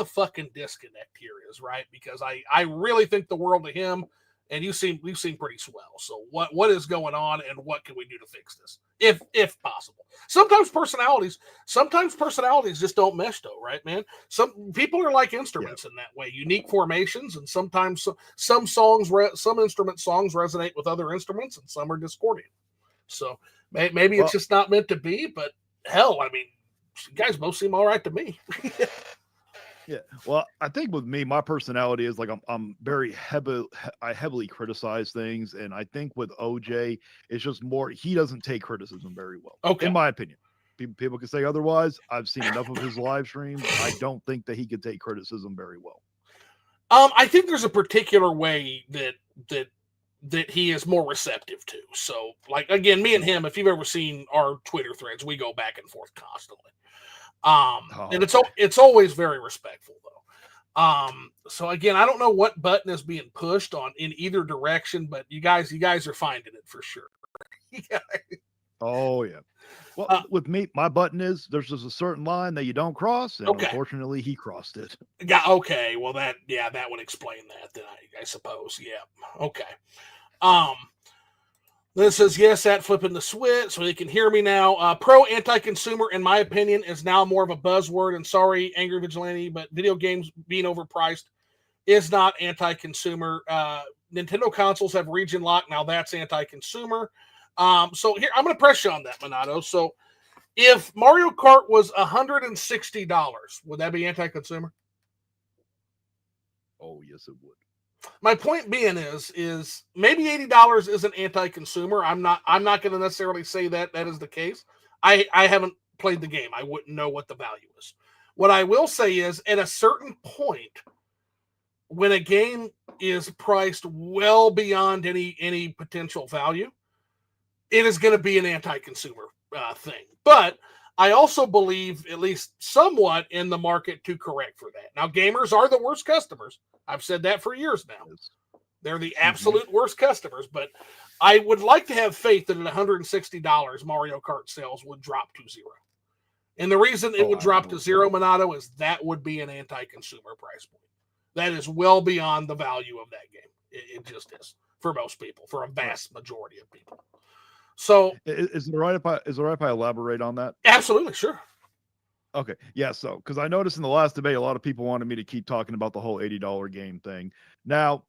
A: fucking disconnect here is, right? Because I really think the world of him, and you seem pretty swell. So what is going on, and what can we do to fix this, if possible? Sometimes personalities just don't mesh, though, right, man? Some people are like instruments in that way, unique formations, and sometimes some instrument songs resonate with other instruments, and some are discordant. So maybe it's just not meant to be, but hell, I mean, you guys both seem all right to me.
B: Yeah. Well, I think with me, my personality is like I'm very I heavily criticize things, and I think with OJ, it's just more he doesn't take criticism very well. Okay. In my opinion. People can say otherwise. I've seen enough of his live streams. I don't think that he could take criticism very well.
A: I think there's a particular way that he is more receptive to. So, like, again, me and him, if you've ever seen our Twitter threads, we go back and forth constantly. And it's always very respectful though. So again, I don't know what button is being pushed on in either direction, but you guys are finding it for sure.
B: Oh yeah. Well, with me, my button is there's just a certain line that you don't cross, and unfortunately, he crossed it.
A: Yeah. Okay. Well, that would explain that. Then I suppose. Yeah. Okay. This says yes at FlippingTheS'Wit, so they can hear me now. Pro anti-consumer, in my opinion, is now more of a buzzword. And sorry, Angry Vigilante, but video games being overpriced is not anti-consumer. Nintendo consoles have region lock. Now that's anti-consumer. So here, I'm going to press you on that, Minato. So if Mario Kart was $160, would that be anti-consumer?
B: Oh, yes, it would.
A: My point being is maybe $80 isn't anti-consumer. I'm not going to necessarily say that is the case. I haven't played the game. I wouldn't know what the value is. What I will say is, at a certain point, when a game is priced well beyond any potential value, it is going to be an anti-consumer thing. But I also believe, at least somewhat, in the market to correct for that. Now, gamers are the worst customers. I've said that for years now. They're the absolute worst customers, but I would like to have faith that at $160, Mario Kart sales would drop to zero. And the reason it would drop to zero, Minato, is that would be an anti-consumer price point. That is well beyond the value of that game. It just is for most people, for a vast majority of people. So,
B: is it right if I elaborate on that?
A: Absolutely, sure.
B: Okay, yeah. So, because I noticed in the last debate, a lot of people wanted me to keep talking about the whole $80 game thing. Now,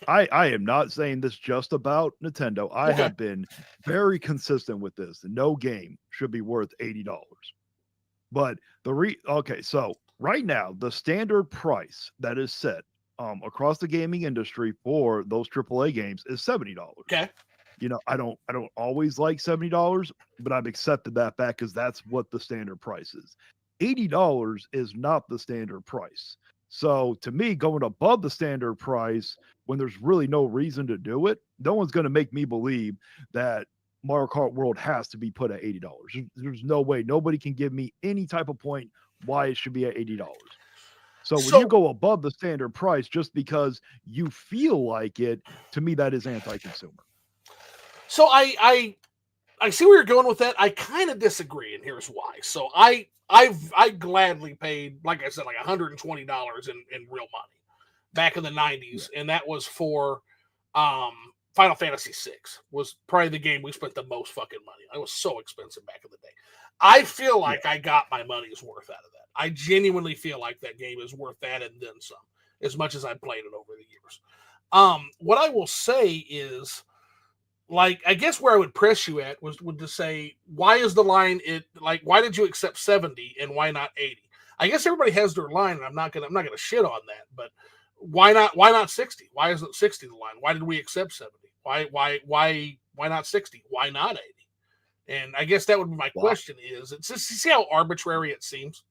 B: I am not saying this just about Nintendo. I have been very consistent with this. No game should be worth $80. But so right now, the standard price that is set across the gaming industry for those AAA games is $70.
A: Okay.
B: I don't always like $70, but I've accepted that back because that's what the standard price is. $80 is not the standard price. So to me, going above the standard price when there's really no reason to do it, no one's going to make me believe that Mario Kart World has to be put at $80. There's no way. Nobody can give me any type of point why it should be at $80. So when you go above the standard price just because you feel like it, to me, that is anti-consumer.
A: So I see where you're going with that. I kind of disagree, and here's why. So I gladly paid, like I said, like $120 in real money back in the 90s, and that was for Final Fantasy VI. Was probably the game we spent the most fucking money on. It was so expensive back in the day. I feel like I got my money's worth out of that. I genuinely feel like that game is worth that and then some, as much as I played it over the years. What I will say is, like, I guess where I would press you at would to say, why is the line why did you accept 70 and why not 80? I guess everybody has their line, and I'm not gonna shit on that, but why not 60? Why isn't 60 the line? Why did we accept 70? Why not 60? Why not 80? And I guess that would be my question is, it's just, see how arbitrary it seems?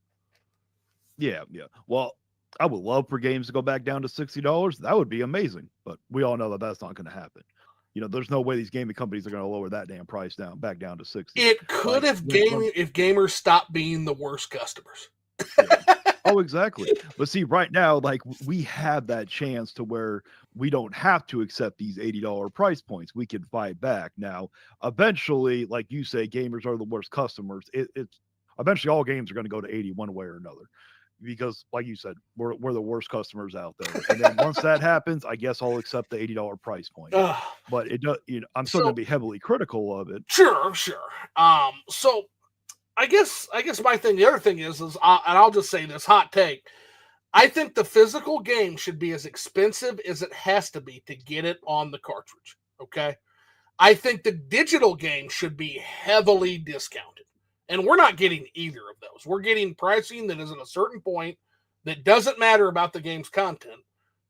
B: Yeah. Well, I would love for games to go back down to $60. That would be amazing, but we all know that that's not going to happen. There's no way these gaming companies are going to lower that damn price back down to 60.
A: It could if gamers stopped being the worst customers.
B: Yeah. Oh, exactly. But see, right now, like, we have that chance to where we don't have to accept these $80 price points. We can fight back. Now, eventually, like you say, gamers are the worst customers. It's eventually all games are going to go to 80 one way or another. Because, like you said, we're the worst customers out there. And then once that happens, I guess I'll accept the $80 price point. But it does, I'm still going to be heavily critical of it.
A: Sure. So I guess my thing, the other thing is, and I'll just say this hot take. I think the physical game should be as expensive as it has to be to get it on the cartridge. Okay. I think the digital game should be heavily discounted. And we're not getting either of those. We're getting pricing that is at a certain point that doesn't matter about the game's content.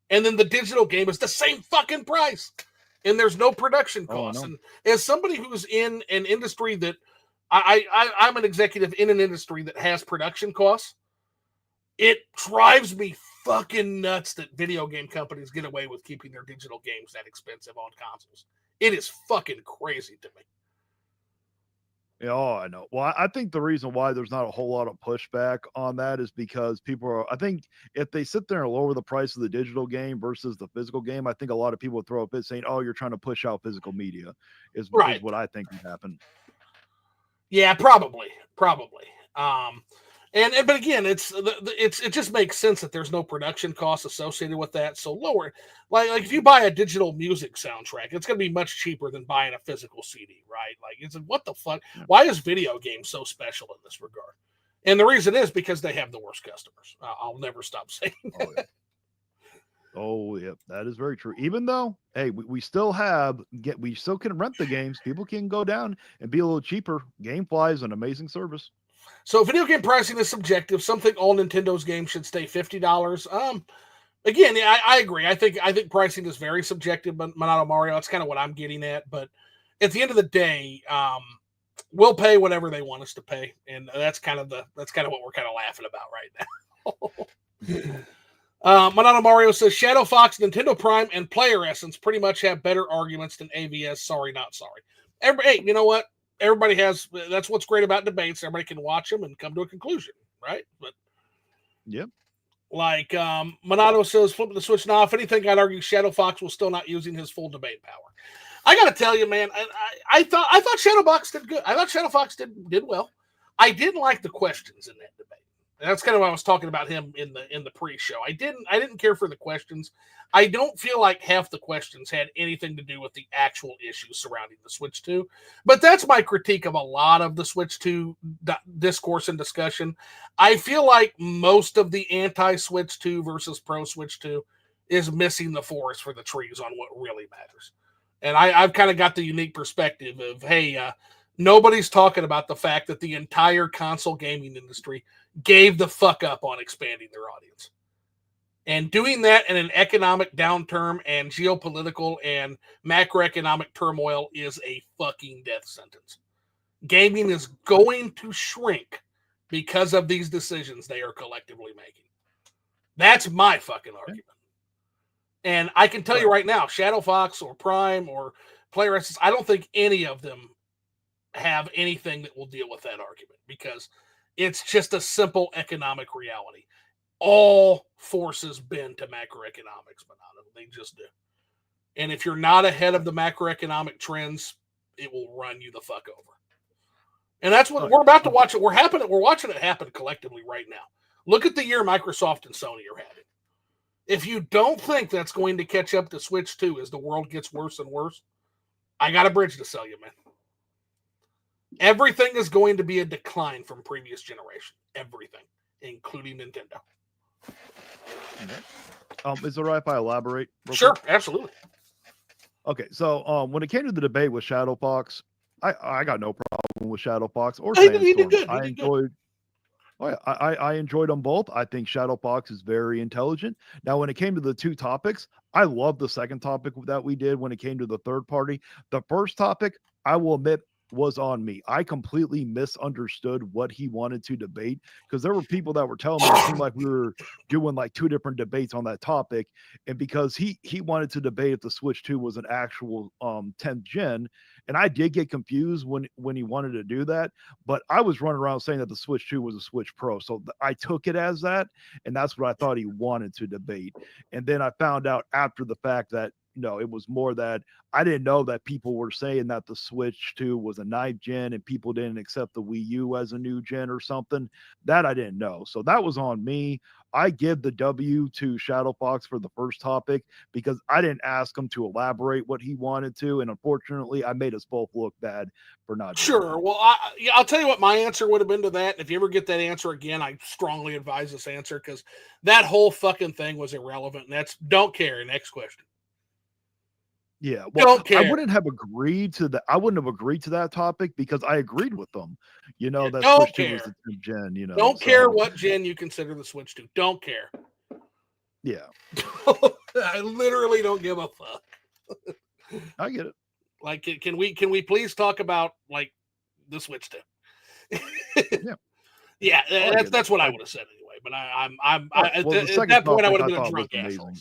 A: And then the digital game is the same fucking price. And there's no production costs. And as somebody who's in an industry that I'm an executive in an industry that has production costs, it drives me fucking nuts that video game companies get away with keeping their digital games that expensive on consoles. It is fucking crazy to me.
B: Yeah, I know. Well, I think the reason why there's not a whole lot of pushback on that is because I think if they sit there and lower the price of the digital game versus the physical game, I think a lot of people would throw a fit saying, oh, you're trying to push out physical media is what I think would happen.
A: Yeah, probably. But again, it just makes sense that there's no production costs associated with that. So lower, like if you buy a digital music soundtrack, it's going to be much cheaper than buying a physical CD, right? Like, it's what the fuck? Why is video games so special in this regard? And the reason is because they have the worst customers. I'll never stop saying that.
B: Oh, yeah, that is very true. Even though, hey, we still can rent the games. People can go down and be a little cheaper. GameFly is an amazing service.
A: So video game pricing is subjective. Something all Nintendo's games should stay $50. Again, I agree. I think pricing is very subjective, but Minato Mario, that's kind of what I'm getting at. But at the end of the day, we'll pay whatever they want us to pay, and that's kind of what we're kind of laughing about right now. Manano Mario says Shadow Fox, Nintendo Prime, and Player Essence pretty much have better arguments than AVS. Sorry, not sorry. Hey, you know what? Everybody has. That's what's great about debates. Everybody can watch them and come to a conclusion, right? But
B: yep.
A: Like Monado says, flipping the switch now. If anything, I'd argue Shadow Fox was still not using his full debate power. I got to tell you, man, I thought Shadow Fox did good. I thought Shadow Fox did well. I didn't like the questions in that debate. And that's kind of what I was talking about him in the pre-show. I didn't care for the questions. I don't feel like half the questions had anything to do with the actual issues surrounding the Switch 2. But that's my critique of a lot of the Switch 2 discourse and discussion. I feel like most of the anti-Switch 2 versus pro-Switch 2 is missing the forest for the trees on what really matters. And I've kind of got the unique perspective of, hey, nobody's talking about the fact that the entire console gaming industry gave the fuck up on expanding their audience. And doing that in an economic downturn and geopolitical and macroeconomic turmoil is a fucking death sentence. Gaming is going to shrink because of these decisions they are collectively making. That's my fucking argument. And I can tell you right now, Shadow Fox or Prime or Player Essence, I don't think any of them have anything that will deal with that argument because it's just a simple economic reality. All forces bend to macroeconomics, but not they just do. And if you're not ahead of the macroeconomic trends, it will run you the fuck over. And that's what we're about to watch. We're watching it happen collectively right now. Look at the year Microsoft and Sony are having. If you don't think that's going to catch up to Switch 2 as the world gets worse and worse, I got a bridge to sell you, man. Everything is going to be a decline from previous generation. Everything, including Nintendo.
B: Is it all right if I elaborate?
A: Sure, absolutely.
B: Okay, so when it came to the debate with Shadow Fox, I got no problem with Shadow Fox or
A: He did good.
B: I enjoyed them both. I think Shadow Fox is very intelligent. Now, when it came to the two topics, I love the second topic that we did when it came to the third party. The first topic, I will admit, was on me. I completely misunderstood what he wanted to debate because there were people that were telling me it seemed like we were doing like two different debates on that topic. And because he wanted to debate if the Switch 2 was an actual 10th gen, and I did get confused when he wanted to do that, but I was running around saying that the Switch 2 was a Switch Pro. So I took it as that, and that's what I thought he wanted to debate. And then I found out after the fact that no, it was more that I didn't know that people were saying that the Switch 2 was a 9th gen and people didn't accept the Wii U as a new gen or something. That I didn't know. So that was on me. I give the W to Shadow Fox for the first topic because I didn't ask him to elaborate what he wanted to. And unfortunately, I made us both look bad for not doing
A: Sure.
B: that.
A: Well, I'll tell you what my answer would have been to that. If you ever get that answer again, I strongly advise this answer because that whole fucking thing was irrelevant. And that's don't care. Next question.
B: Yeah, well,
A: Don't care.
B: I wouldn't have agreed to that. I wouldn't have agreed to that topic because I agreed with them. You know, that
A: don't
B: Switch 2 was
A: care.
B: the 10th gen, you know.
A: Don't care what gen you consider the Switch 2. Don't care.
B: Yeah.
A: I literally don't give a fuck.
B: I get it.
A: Like, can we please talk about like the Switch 2? Yeah, that's what I would have said anyway. But at that point I would have been a drunk asshole.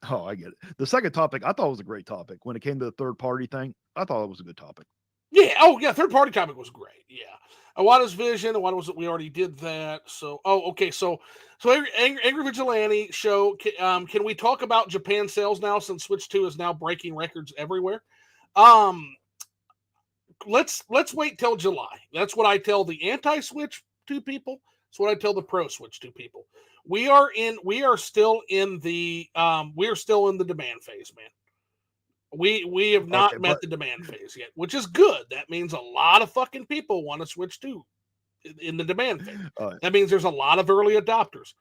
B: Oh, I get it. The second topic I thought was a great topic. When it came to the third party thing, I thought it was a good topic.
A: Yeah. Oh, yeah. Third party topic was great. Yeah. Iwata's vision. Iwata was we already did that. So, okay. So Angry Vigilante show. Can we talk about Japan sales now since Switch 2 is now breaking records everywhere? Let's wait till July. That's what I tell the anti-Switch 2 people. That's what I tell the pro Switch 2 people. We are still in the demand phase, man. We have not met the demand phase yet, which is good. That means a lot of fucking people want to Switch 2 in the demand phase. That means there's a lot of early adopters.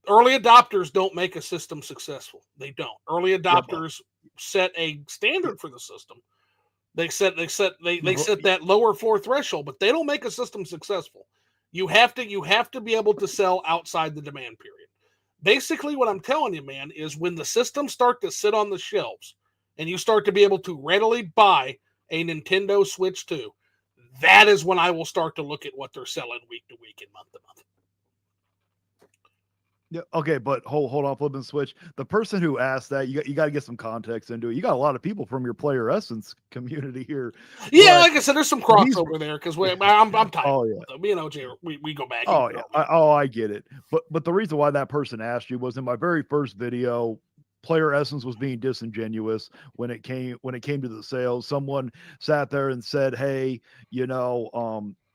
A: Early adopters don't make a system successful. They don't. Early adopters set a standard for the system. They set that lower floor threshold, but they don't make a system successful. You have to be able to sell outside the demand period. Basically, what I'm telling you, man, is when the systems start to sit on the shelves and you start to be able to readily buy a Nintendo Switch 2, that is when I will start to look at what they're selling week to week and month to month.
B: Yeah. Okay, but hold on, flip and switch. The person who asked that, you got to get some context into it. You got a lot of people from your Player Essence community here.
A: Yeah, like I said, there's some
B: he's-
A: crossover there because I'm tight.
B: Oh yeah.
A: with them. Me and OJ, we go back.
B: Oh yeah. I get it. But the reason why that person asked you was in my very first video, Player Essence was being disingenuous when it came to the sales. Someone sat there and said, "Hey,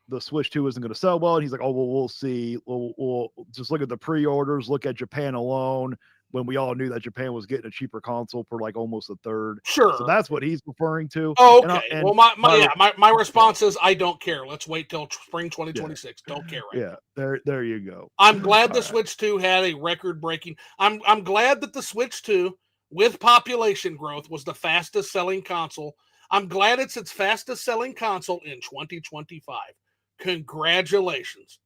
B: the Switch 2 isn't going to sell well." And he's like, "Oh, well, we'll see. We'll just look at the pre-orders, look at Japan alone," when we all knew that Japan was getting a cheaper console for like almost a third.
A: Sure.
B: So that's what he's referring to.
A: Oh, okay. Well, my response is I don't care. Let's wait till spring 2026. Yeah. Don't care right
B: now. There you go.
A: I'm glad the Switch 2 had a record-breaking. I'm glad that the Switch 2, with population growth, was the fastest-selling console. I'm glad it's its fastest-selling console in 2025. Congratulations.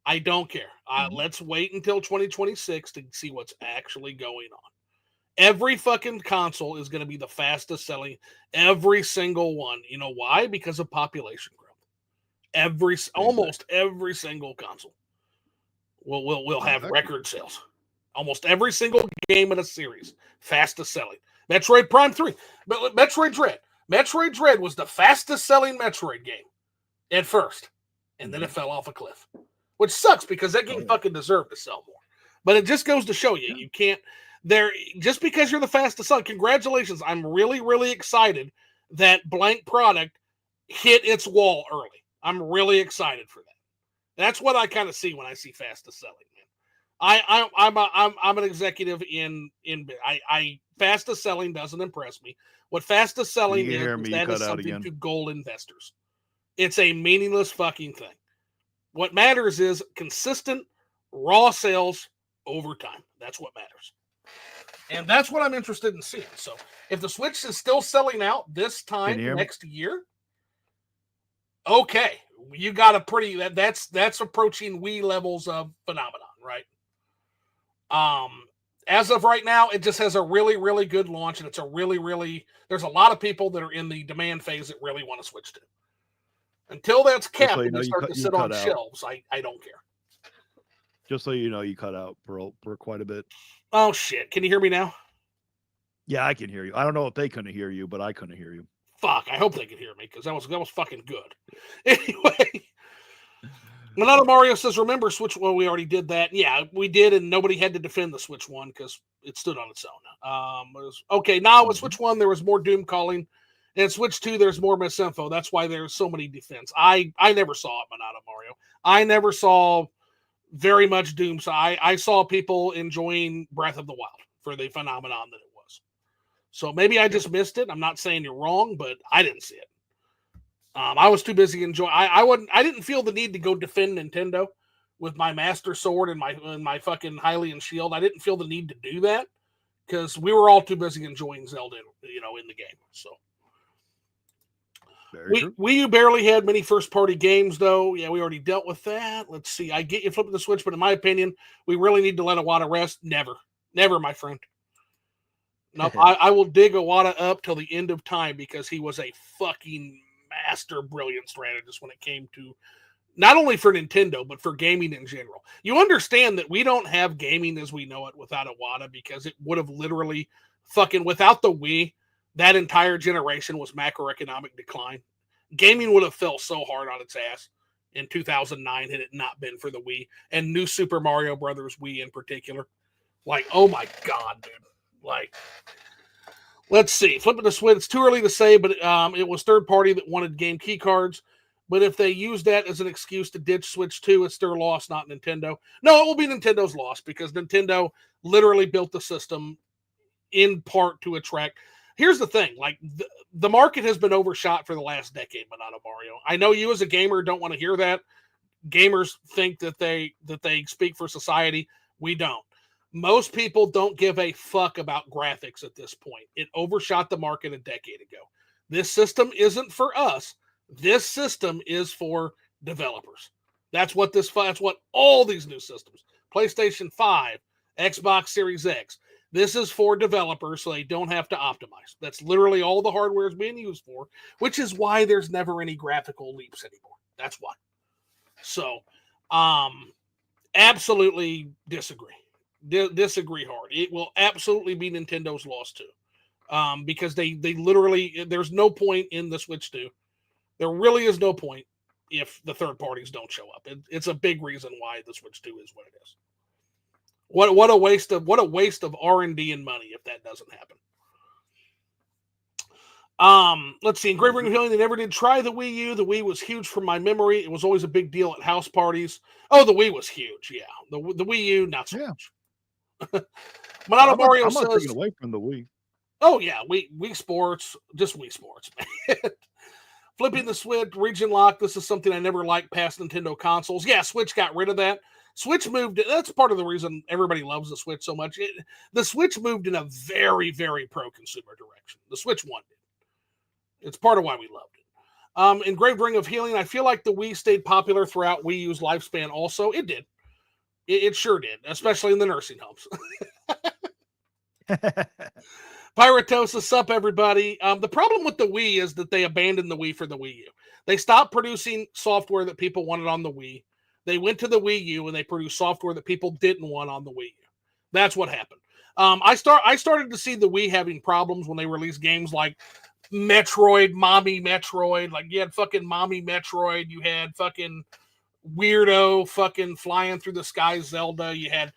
A: I don't care. Let's wait until 2026 to see what's actually going on. Every fucking console is going to be the fastest selling. Every single one. You know why? Because of population growth. Almost every single console will have record sales. Almost every single game in a series, fastest selling. Metroid Prime 3. Metroid Dread. Metroid Dread was the fastest selling Metroid game at first. And then it fell off a cliff. Which sucks because that game fucking deserved to sell more. But it just goes to show you, you can't just because you're the fastest selling. Congratulations. I'm really, really excited that blank product hit its wall early. I'm really excited for that. That's what I kind of see when I see fastest selling, man. I'm an executive in fastest selling doesn't impress me. What fastest selling is that is something to gold investors. It's a meaningless fucking thing. What matters is consistent, raw sales over time. That's what matters. And that's what I'm interested in seeing. So if the Switch is still selling out this time next year, okay, you got a pretty that's approaching Wii levels of phenomenon, right? As of right now, it just has a really, really good launch, and it's a really, really there's a lot of people that are in the demand phase that really want to switch to. Until that's capped and you start to sit on shelves, I don't care.
B: Just so you know, you cut out for quite a bit.
A: Oh, shit. Can you hear me now?
B: Yeah, I can hear you. I don't know if they couldn't hear you, but I couldn't hear you.
A: Fuck, I hope they could hear me because that was fucking good. Anyway, Manado Mario says, remember Switch 1? We already did that. Yeah, we did, and nobody had to defend the Switch 1 because it stood on its own. Now with Switch 1, there was more doom calling. And Switch 2, there's more misinfo. That's why there's so many defense. I never saw it, Manado Mario. I never saw very much doom. So I saw people enjoying Breath of the Wild for the phenomenon that it was. So maybe I just missed it. I'm not saying you're wrong, but I didn't see it. I was too busy enjoying. I didn't feel the need to go defend Nintendo with my Master Sword and my fucking Hylian shield. I didn't feel the need to do that because we were all too busy enjoying Zelda, in the game. So. Wii U barely had many first-party games, though. Yeah, we already dealt with that. Let's see. I get you flipping the Switch, but in my opinion, we really need to let Iwata rest. Never. Never, my friend. No, I will dig Iwata up till the end of time because he was a fucking master brilliant strategist when it came to not only for Nintendo, but for gaming in general. You understand that we don't have gaming as we know it without Iwata because it would have literally fucking, without the Wii, that entire generation was macroeconomic decline. Gaming would have fell so hard on its ass in 2009 had it not been for the Wii and New Super Mario Brothers Wii in particular. Like, oh my God, dude. Like, let's see. Flipping the Switch, it's too early to say, but it was third party that wanted game key cards. But if they use that as an excuse to ditch Switch 2, it's their loss, not Nintendo. No, it will be Nintendo's loss because Nintendo literally built the system in part to attract. Here's the thing, like the market has been overshot for the last decade, Manado Mario. I know you as a gamer don't want to hear that. Gamers think that they speak for society. We don't. Most people don't give a fuck about graphics at this point. It overshot the market a decade ago. This system isn't for us. This system is for developers. That's what all these new systems, PlayStation 5, Xbox Series X, This is for developers so they don't have to optimize. That's literally all the hardware is being used for, which is why there's never any graphical leaps anymore. That's why. So, absolutely disagree. Disagree hard. It will absolutely be Nintendo's loss too. Because they literally, there's no point in the Switch 2. There really is no point if the third parties don't show up. It's a big reason why the Switch 2 is what it is. What a waste of R&D and money if that doesn't happen. Let's see. In Great Ring of Healing, they never did try the Wii U. The Wii was huge from my memory. It was always a big deal at house parties. Oh, the Wii was huge. Yeah, the Wii U not so much. Monado Mario says,
B: I'm not taking away from the Wii.
A: Oh yeah, Wii Sports, just Wii Sports, man. FlippingTheS'Wit, region lock. This is something I never liked past Nintendo consoles. Yeah, Switch got rid of that. Switch moved. That's part of the reason everybody loves the Switch so much. The Switch moved in a very, very pro-consumer direction. The Switch won it. It's part of why we loved it. Engraved Ring of Healing, I feel like the Wii stayed popular throughout Wii U's lifespan also. It did. It sure did, especially in the nursing homes. Pyratosis, sup, everybody. The problem with the Wii is that they abandoned the Wii for the Wii U. They stopped producing software that people wanted on the Wii. They went to the Wii U and they produced software that people didn't want on the Wii U. That's what happened. I started to see the Wii having problems when they released games like Metroid, Mommy Metroid. Like you had fucking Mommy Metroid. You had fucking weirdo fucking flying through the sky Zelda. You had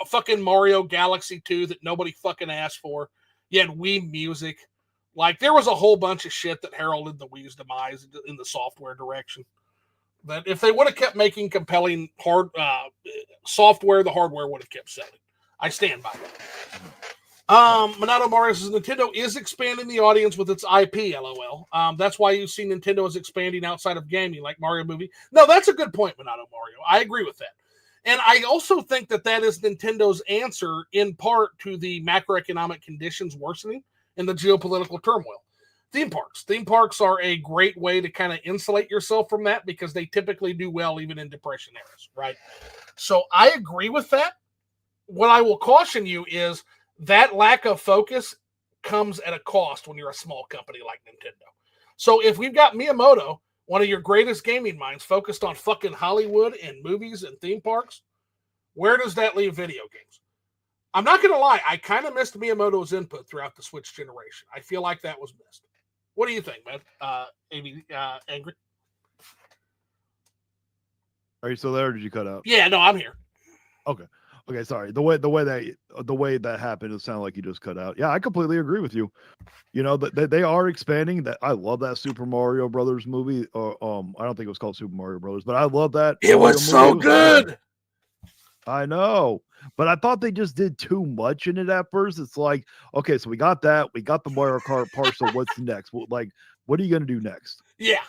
A: fucking Mario Galaxy 2 that nobody fucking asked for. You had Wii Music. Like, there was a whole bunch of shit that heralded the Wii's demise in the software direction. That if they would have kept making compelling software, the hardware would have kept selling. I stand by that. Monado Mario says Nintendo is expanding the audience with its IP, LOL. That's why you see Nintendo is expanding outside of gaming, like Mario movie. No, that's a good point, Monado Mario. I agree with that. And I also think that is Nintendo's answer in part to the macroeconomic conditions worsening and the geopolitical turmoil. Theme parks. Theme parks are a great way to kind of insulate yourself from that because they typically do well even in depression eras, right? So I agree with that. What I will caution you is that lack of focus comes at a cost when you're a small company like Nintendo. So if we've got Miyamoto, one of your greatest gaming minds, focused on fucking Hollywood and movies and theme parks, where does that leave video games? I'm not going to lie. I kind of missed Miyamoto's input throughout the Switch generation. I feel like that was missed. What do you think, man? Angry?
B: Are you still there or did you cut out?
A: Yeah, no, I'm here.
B: Okay, sorry. The way that happened, it sounded like you just cut out. Yeah, I completely agree with you. You know, they are expanding. That I love that Super Mario Brothers movie. I don't think it was called Super Mario Brothers, but I love that.
A: It was so good.
B: I know, but I thought they just did too much in it at first. It's like, okay, so we got that. We got the Mario Kart part. So what's next? What are you going to do next?
A: Yeah.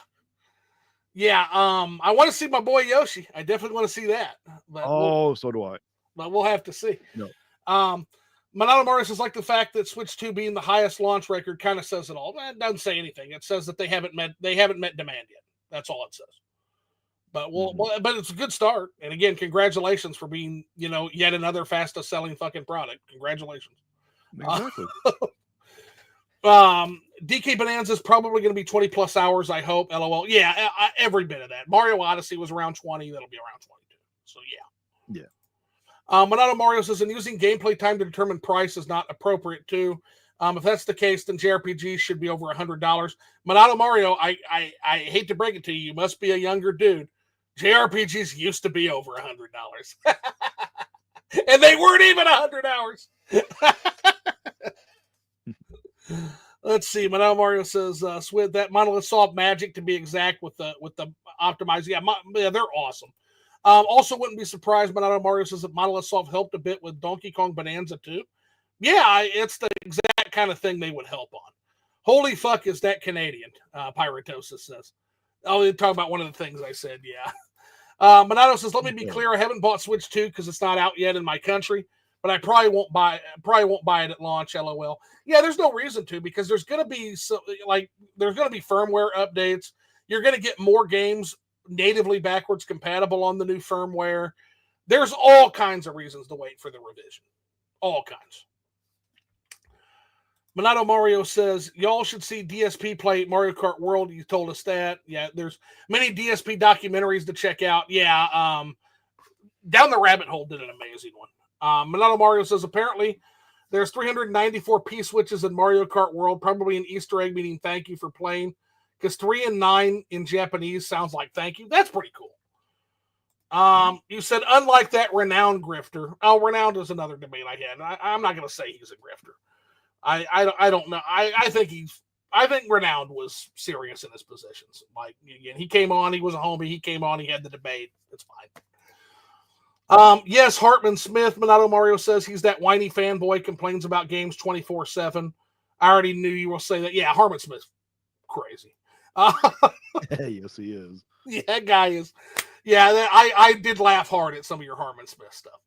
A: I want to see my boy Yoshi. I definitely want to see that. But
B: so do I.
A: But we'll have to see.
B: No.
A: Monado Morris is like the fact that Switch 2 being the highest launch record kind of says it all. It doesn't say anything. It says that they haven't met demand yet. That's all it says. But but it's a good start. And again, congratulations for being, yet another fastest selling fucking product. Congratulations.
B: Exactly.
A: DK Bonanza is probably going to be 20 plus hours, I hope. LOL. Yeah, every bit of that. Mario Odyssey was around 20. That'll be around 22. So yeah. Monado Mario says, and using gameplay time to determine price is not appropriate too. If that's the case, then JRPGs should be over $100. Monado Mario, I hate to break it to you, you must be a younger dude. JRPGs used to be over $100. And they weren't even $100. Let's see. Monado Mario says, Swit, that Monolith Soft Magic to be exact with the optimized. Yeah, they're awesome. Also, wouldn't be surprised. Monado Mario says that Monolith Soft helped a bit with Donkey Kong Bonanza too. Yeah, it's the exact kind of thing they would help on. Holy fuck, is that Canadian? Pyratosis says. Oh, they talk about one of the things I said. Yeah. Monado says, let me be clear. I haven't bought Switch 2 because it's not out yet in my country, but I probably won't buy it at launch. LOL. Yeah, there's no reason to because there's going to be firmware updates. You're going to get more games natively backwards compatible on the new firmware. There's all kinds of reasons to wait for the revision. All kinds. Minato Mario says, y'all should see DSP play Mario Kart World. You told us that. Yeah, there's many DSP documentaries to check out. Yeah, Down the Rabbit Hole did an amazing one. Minato Mario says, apparently there's 394 P-switches in Mario Kart World, probably an Easter egg meaning thank you for playing, because 3 and 9 in Japanese sounds like thank you. That's pretty cool. You said, unlike that renowned grifter. Oh, renowned is another debate I had. I'm not going to say he's a grifter. I don't know. I think Renowned was serious in his positions. Like, again, he came on, he was a homie, he came on, he had the debate. It's fine. Yes, Hartman Smith, Minato Mario says he's that whiny fanboy, complains about games 24/7. I already knew you will say that. Yeah, Hartman Smith, crazy.
B: Yes, he is.
A: Yeah, that guy is. Yeah, I did laugh hard at some of your Hartman Smith stuff.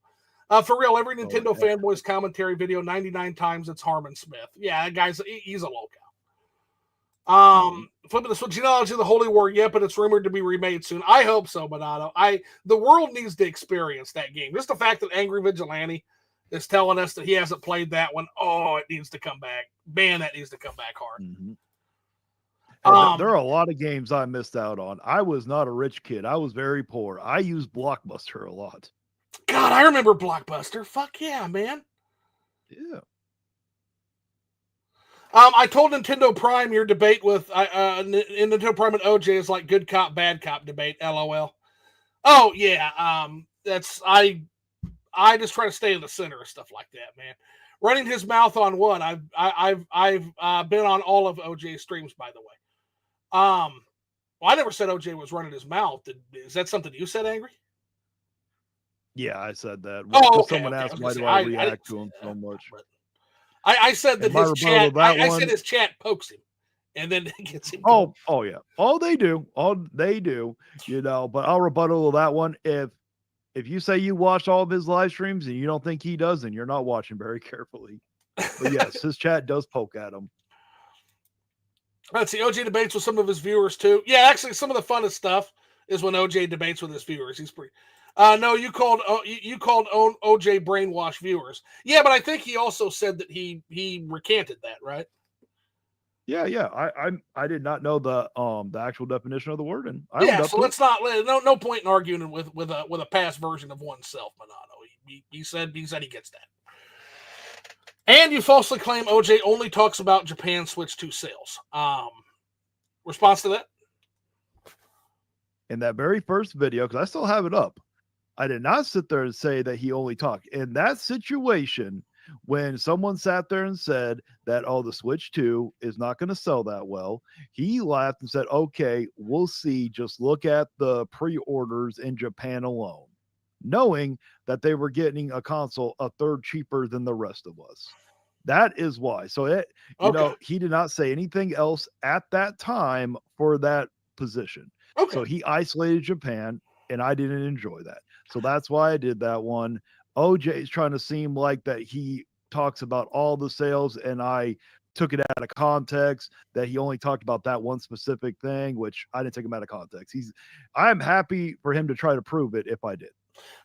A: For real, every Nintendo fanboy's commentary video, 99 times it's Harmon Smith. Yeah, that guy's he's a local. Flipping the Switch, Genealogy of the Holy War, yeah, but it's rumored to be remade soon. I hope so, Bonato. The world needs to experience that game. Just the fact that Angry Vigilante is telling us that he hasn't played that one. Oh, it needs to come back. Man, that needs to come back hard.
B: There are a lot of games I missed out on. I was not a rich kid. I was very poor. I used Blockbuster a lot.
A: God, I remember Blockbuster. Fuck yeah, man.
B: Yeah.
A: I told Nintendo Prime your debate with Nintendo Prime and OJ is like good cop, bad cop debate. LOL. Oh yeah. That's I just try to stay in the center of stuff like that, man. Running his mouth on what? I've been on all of OJ's streams, by the way. Well, I never said OJ was running his mouth. Is that something you said, Angry?
B: Yeah, I said that.
A: Oh, okay,
B: someone asked why do I react to him so much.
A: I said that his chat. I said his chat pokes him, and then gets him.
B: Oh yeah. Oh, they do. You know, but I'll rebuttal that one. If you say you watch all of his live streams and you don't think he does, then you're not watching very carefully. But yes, his chat does poke at him.
A: Let's see. OJ debates with some of his viewers too. Yeah, actually, some of the funnest stuff is when OJ debates with his viewers. He's pretty. No, you called OJ brainwash viewers. Yeah, but I think he also said that he recanted that, right?
B: Yeah. I did not know the actual definition of the word, and
A: so let's not no point in arguing with a past version of oneself, Minato. He said he gets that. And you falsely claim OJ only talks about Japan Switch 2 sales. Response to that?
B: In that very first video, because I still have it up, I did not sit there and say that he only talked. In that situation, when someone sat there and said that, oh, the Switch 2 is not going to sell that well, he laughed and said, okay, we'll see. Just look at the pre-orders in Japan alone, knowing that they were getting a console a third cheaper than the rest of us. That is why. So you know, he did not say anything else at that time for that position.
A: Okay.
B: So he isolated Japan, and I didn't enjoy that. So that's why I did that one. OJ is trying to seem like that he talks about all the sales, and I took it out of context, that he only talked about that one specific thing, which I didn't take him out of context. I'm happy for him to try to prove it if I did.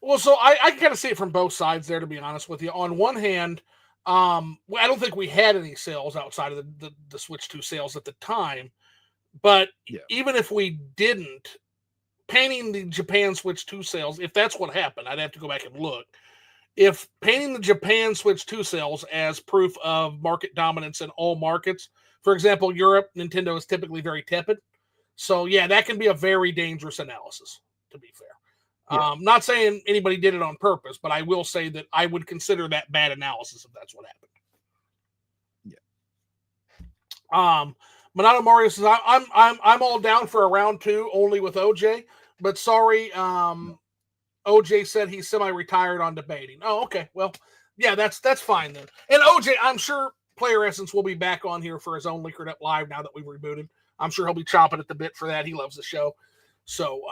A: Well, so I kind of see it from both sides there, to be honest with you. On one hand, I don't think we had any sales outside of the Switch 2 sales at the time. But even if we didn't, painting the Japan Switch 2 sales, if that's what happened, I'd have to go back and look. If painting the Japan Switch 2 sales as proof of market dominance in all markets, for example, Europe, Nintendo is typically very tepid. So, yeah, that can be a very dangerous analysis, to be fair. Yeah. Not saying anybody did it on purpose, but I will say that I would consider that bad analysis if that's what happened. Minato Mario says, I'm all down for a round 2 only with OJ, but sorry, OJ said he's semi-retired on debating. Oh, okay. Well, yeah, that's fine then. And OJ, I'm sure Player Essence will be back on here for his own Liquored Up Live now that we've rebooted. I'm sure he'll be chopping at the bit for that. He loves the show. So,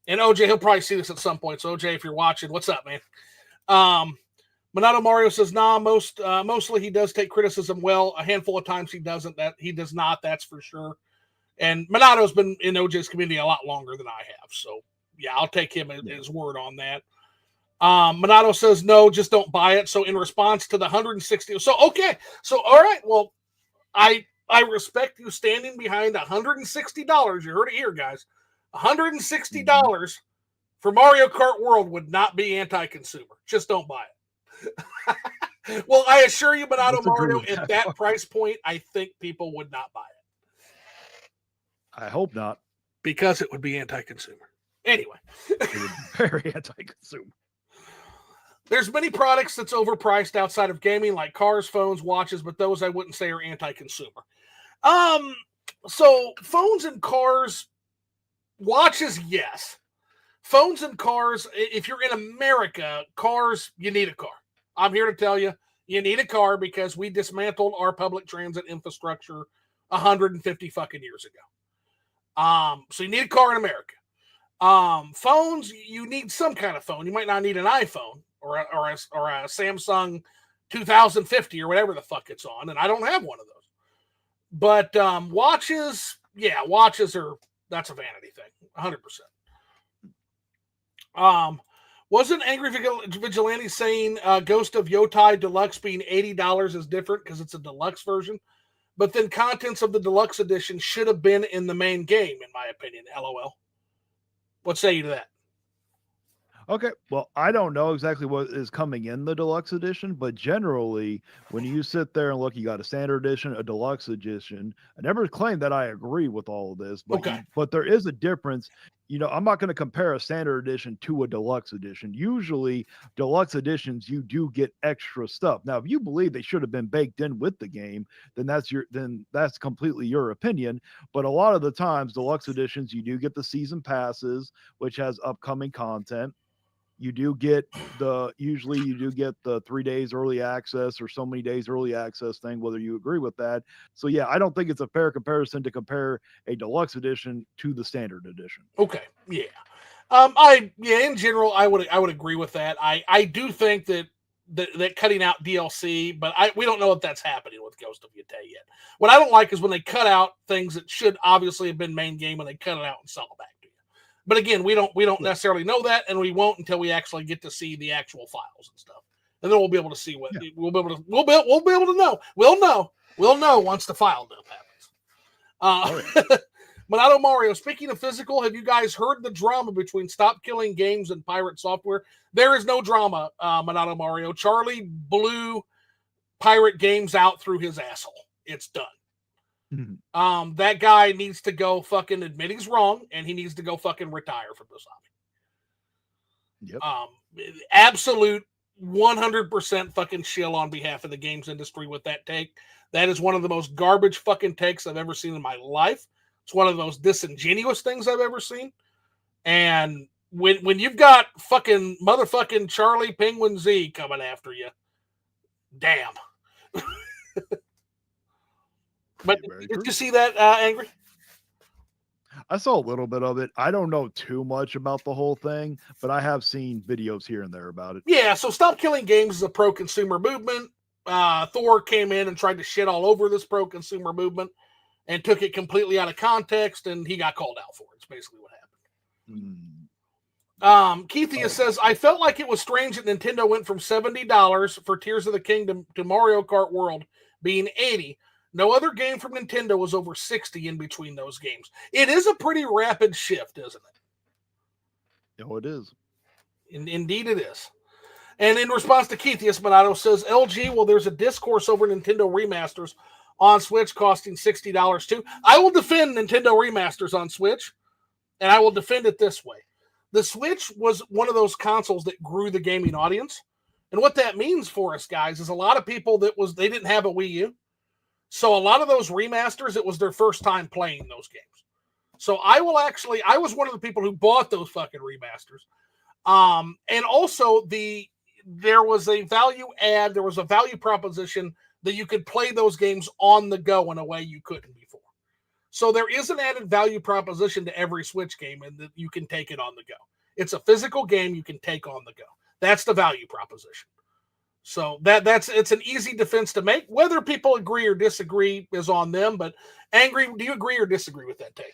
A: and OJ, he'll probably see this at some point. So, OJ, if you're watching, what's up, man? Minato Mario says, nah, mostly he does take criticism well. A handful of times he doesn't. That he does not, that's for sure. And Minato's been in OJ's community a lot longer than I have. So, yeah, I'll take him at his word on that. Minato says, no, just don't buy it. So, in response to the 160. So, okay. So, all right. Well, I respect you standing behind $160. You heard it here, guys. $160 for Mario Kart World would not be anti-consumer. Just don't buy it. Well, I assure you, Monado Mario, at that price point, I think people would not buy it.
B: I hope not.
A: Because it would be anti-consumer. Anyway.
B: It would be very anti-consumer.
A: There's many products that's overpriced outside of gaming, like cars, phones, watches, but those I wouldn't say are anti-consumer. So phones and cars, watches, yes. Phones and cars, if you're in America, cars, you need a car. I'm here to tell you, you need a car because we dismantled our public transit infrastructure 150 fucking years ago. So you need a car in America. Phones, you need some kind of phone. You might not need an iPhone or a Samsung 2050 or whatever the fuck it's on, and I don't have one of those. But watches, yeah, watches are, that's a vanity thing, 100%. Wasn't Angry Vigilante saying Ghost of Yotai Deluxe being $80 is different because it's a deluxe version? But then contents of the deluxe edition should have been in the main game, in my opinion. LOL. What say you to that?
B: Okay, well, I don't know exactly what is coming in the deluxe edition, but generally, when you sit there and look, you got a standard edition, a deluxe edition. I never claimed that I agree with all of this, but but there is a difference. You know, I'm not going to compare a standard edition to a deluxe edition. Usually, deluxe editions, you do get extra stuff. Now, if you believe they should have been baked in with the game, then that's completely your opinion. But a lot of the times, deluxe editions, you do get the season passes, which has upcoming content. You do get usually you do get the 3 days early access or so many days early access thing, whether you agree with that. So yeah, I don't think it's a fair comparison to compare a deluxe edition to the standard edition.
A: Okay. Yeah. In general, I would agree with that. I do think that cutting out DLC, but we don't know if that's happening with Ghost of Yotai yet. What I don't like is when they cut out things that should obviously have been main game and they cut it out and sell it back to you. But again, we don't necessarily know that, and we won't until we actually get to see the actual files and stuff, and then we'll be able to see what we'll be able to know. We'll know once the file dump happens. Monado Mario, speaking of physical, have you guys heard the drama between Stop Killing Games and Pirate Software? There is no drama, Monado Mario. Charlie blew Pirate Games out through his asshole. It's done. Mm-hmm. That guy needs to go fucking admit he's wrong, and he needs to go fucking retire from this hobby. Yep. Absolute 100% fucking shill on behalf of the games industry with that take. That is one of the most garbage fucking takes I've ever seen in my life. It's one of those disingenuous things I've ever seen. And when you've got fucking motherfucking Charlie Penguin Z coming after you, damn. But did you see that, Angry?
B: I saw a little bit of it. I don't know too much about the whole thing, but I have seen videos here and there about it.
A: Yeah, so Stop Killing Games is a pro-consumer movement. Thor came in and tried to shit all over this pro-consumer movement and took it completely out of context, and he got called out for it. It's basically what happened. Keithia says, I felt like it was strange that Nintendo went from $70 for Tears of the Kingdom to Mario Kart World being $80. No other game from Nintendo was over $60 in between those games. It is a pretty rapid shift, isn't it?
B: Oh, it is.
A: Indeed it is. And in response to Keithius, Monado says, LG, well, there's a discourse over Nintendo remasters on Switch costing $60 too. I will defend Nintendo remasters on Switch, and I will defend it this way. The Switch was one of those consoles that grew the gaming audience. And what that means for us, guys, is a lot of people they didn't have a Wii U. So a lot of those remasters, it was their first time playing those games. So I was one of the people who bought those fucking remasters. And also there was a value add, there was a value proposition that you could play those games on the go in a way you couldn't before. So there is an added value proposition to every Switch game, and that you can take it on the go. It's a physical game you can take on the go. That's the value proposition. So it's an easy defense to make. Whether people agree or disagree is on them. But Angry, do you agree or disagree with that take?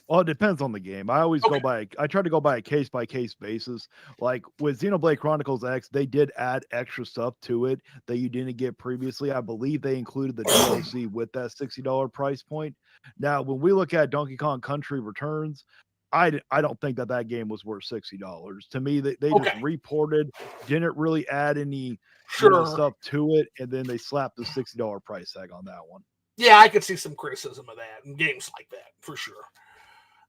B: Well, it depends on the game. I always I try to go by a case by case basis. Like with Xenoblade Chronicles X, they did add extra stuff to it that you didn't get previously. I believe they included the DLC with that $60 price point. Now, when we look at Donkey Kong Country Returns, I don't think that game was worth $60. To me, they just reported, didn't really add any stuff to it, and then they slapped the $60 price tag on that one.
A: Yeah, I could see some criticism of that in games like that for sure.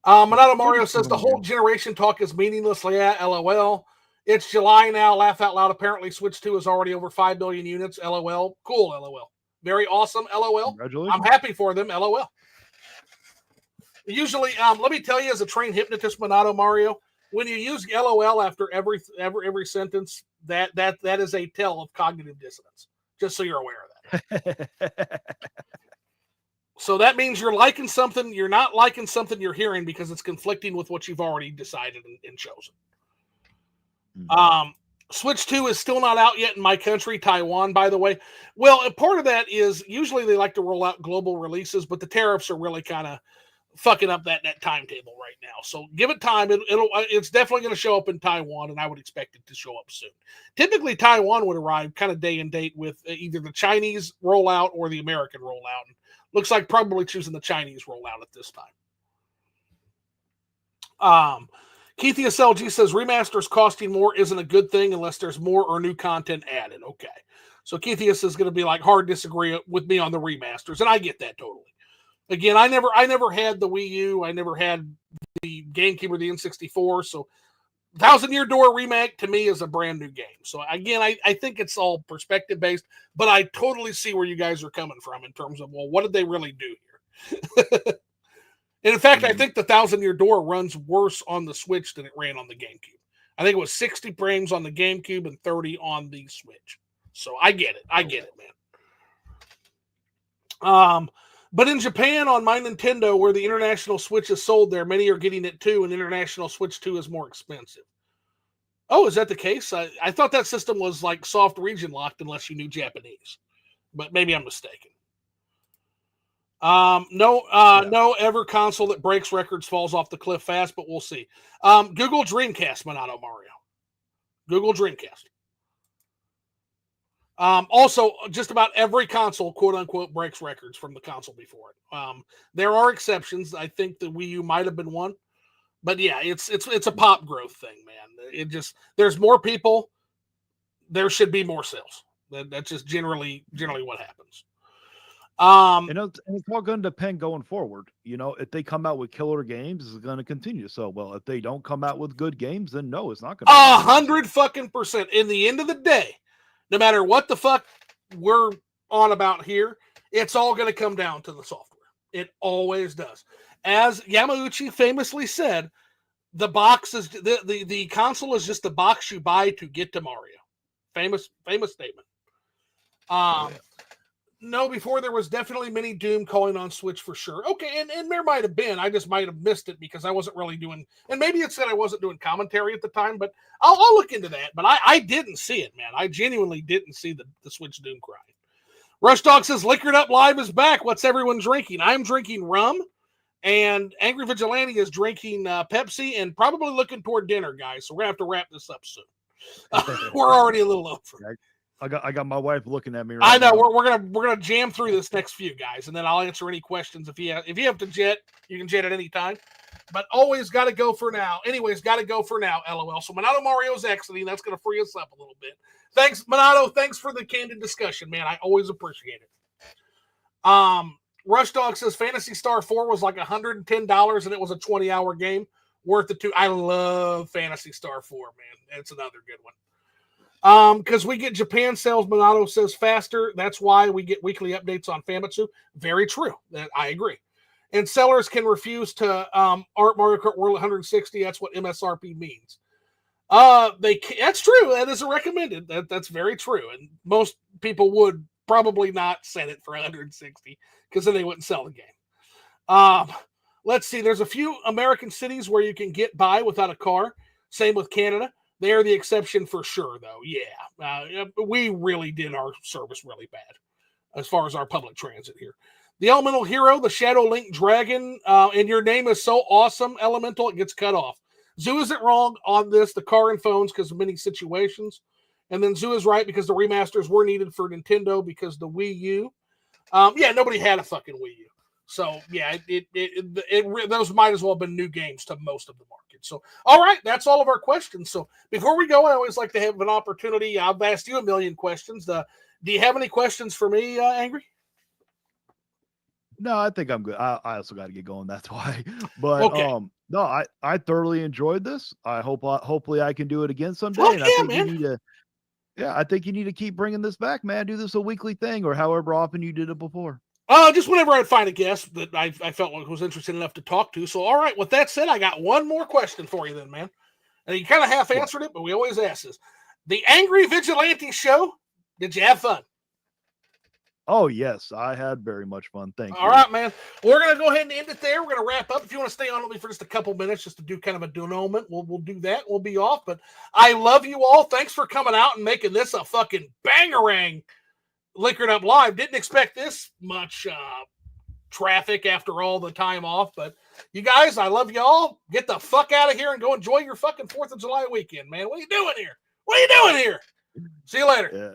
A: Monado Mario says the whole generation talk is meaningless. Yeah, LOL. It's July now. Laugh out loud. Apparently, Switch 2 is already over 5 billion units. LOL. Cool. LOL. Very awesome. LOL. I'm happy for them. LOL. Usually, let me tell you, as a trained hypnotist, Monado Mario, when you use LOL after every sentence, that is a tell of cognitive dissonance. Just so you're aware of that. So that means you're liking something, you're not liking something you're hearing because it's conflicting with what you've already decided and chosen. Switch 2 is still not out yet in my country, Taiwan, by the way. Well, a part of that is usually they like to roll out global releases, but the tariffs are really kind of fucking up that timetable right now. So give it time. It's definitely going to show up in Taiwan, and I would expect it to show up soon. Typically, Taiwan would arrive kind of day and date with either the Chinese rollout or the American rollout. Looks like probably choosing the Chinese rollout at this time. Keithius LG says remasters costing more isn't a good thing unless there's more or new content added. Okay. So Keithius is going to be like hard disagree with me on the remasters, and I get that totally. Again, I never had the Wii U. I never had the GameCube or the N64. So 1,000 Year Door remake to me is a brand new game. So again, I think it's all perspective based, but I totally see where you guys are coming from in terms of, well, what did they really do here? And in fact, I think the 1,000 Year Door runs worse on the Switch than it ran on the GameCube. I think it was 60 frames on the GameCube and 30 on the Switch. So I get it. I get it, man. But in Japan, on my Nintendo, where the international Switch is sold there, many are getting it too, and international Switch 2 is more expensive. Oh, is that the case? I thought that system was like soft region locked unless you knew Japanese. But maybe I'm mistaken. No ever console that breaks records falls off the cliff fast, but we'll see. Google Dreamcast, Monado Mario. Google Dreamcast. Also, just about every console, quote unquote, breaks records from the console before it. There are exceptions. I think the Wii U might have been one, but yeah, it's a pop growth thing, man. There's more people, there should be more sales. That's just generally what happens.
B: And it's all going to depend going forward. If they come out with killer games, it's going to continue. So, well, if they don't come out with good games, then no, it's not going to.
A: 100%. In the end of the day, no matter what the fuck we're on about here, it's all going to come down to the software. It always does. As Yamauchi famously said, the box is the console is just the box you buy to get to Mario. Famous statement. No, before there was definitely many Doom calling on Switch for sure. Okay, and there might have been. I just might have missed it because I wasn't really doing, and maybe it's that I wasn't doing commentary at the time, but I'll look into that. But I didn't see it, man. I genuinely didn't see the Switch Doom cry. Rush Dog says, Liquored Up Live is back. What's everyone drinking? I'm drinking rum, and Angry Vigilante is drinking Pepsi and probably looking toward dinner, guys. So we're going to have to wrap this up soon. We're already a little over.
B: I got my wife looking at me
A: right now. I know we're gonna jam through this next few guys, and then I'll answer any questions if you have to jet, you can jet at any time. But always got to go for now. Anyways, got to go for now. LOL. So Monado Mario's exiting. That's gonna free us up a little bit. Thanks, Monado. Thanks for the candid discussion, man. I always appreciate it. Rush Dog says Phantasy Star 4 was like $110, and it was a 20-hour game worth the two. I love Phantasy Star 4, man. That's another good one. Because we get Japan sales, Monado says faster. That's why we get weekly updates on Famitsu. Very true. I agree. And sellers can refuse to art Mario Kart World 160. That's what MSRP means. That's true. That is a recommended. That's very true. And most people would probably not set it for 160 because then they wouldn't sell the game. Let's see. There's a few American cities where you can get by without a car. Same with Canada. They're the exception for sure, though. Yeah, we really did our service really bad as far as our public transit here. The elemental hero, the Shadow Link Dragon, and your name is so awesome, Elemental, it gets cut off. Zoo isn't wrong on this, the car and phones, because of many situations. And then Zoo is right because the remasters were needed for Nintendo because the Wii U. Nobody had a fucking Wii U. So, yeah, those might as well have been new games to most of the market. So, all right, that's all of our questions. So, before we go, I always like to have an opportunity. I've asked you a million questions. Do you have any questions for me, Angry?
B: No, I think I'm good. I also got to get going. That's why. But
A: Okay.
B: no, I thoroughly enjoyed this. Hopefully I can do it again someday.
A: Fuck
B: And I
A: yeah,
B: think you
A: man.
B: need to. Yeah, I think you need to keep bringing this back, man. Do this a weekly thing or however often you did it before.
A: Just whenever I'd find a guest that I felt like was interested enough to talk to. So, all right, with that said, I got one more question for you then, man. And you kind of half
B: What?
A: answered it, but we always ask this. The Angry Vigilante show, did you have fun?
B: Oh, yes, I had very much fun. Thank
A: All
B: you.
A: right, man. We're going to go ahead and end it there. We're going to wrap up. If you want to stay on with me for just a couple minutes just to do kind of a denouement, we'll do that. We'll be off. But I love you all. Thanks for coming out and making this a fucking bangerang Liquored Up Live. Didn't expect this much traffic after all the time off. But you guys, I love y'all. Get the fuck out of here and go enjoy your fucking 4th of July weekend, man. What are you doing here? What are you doing here? See you later.
B: Yeah.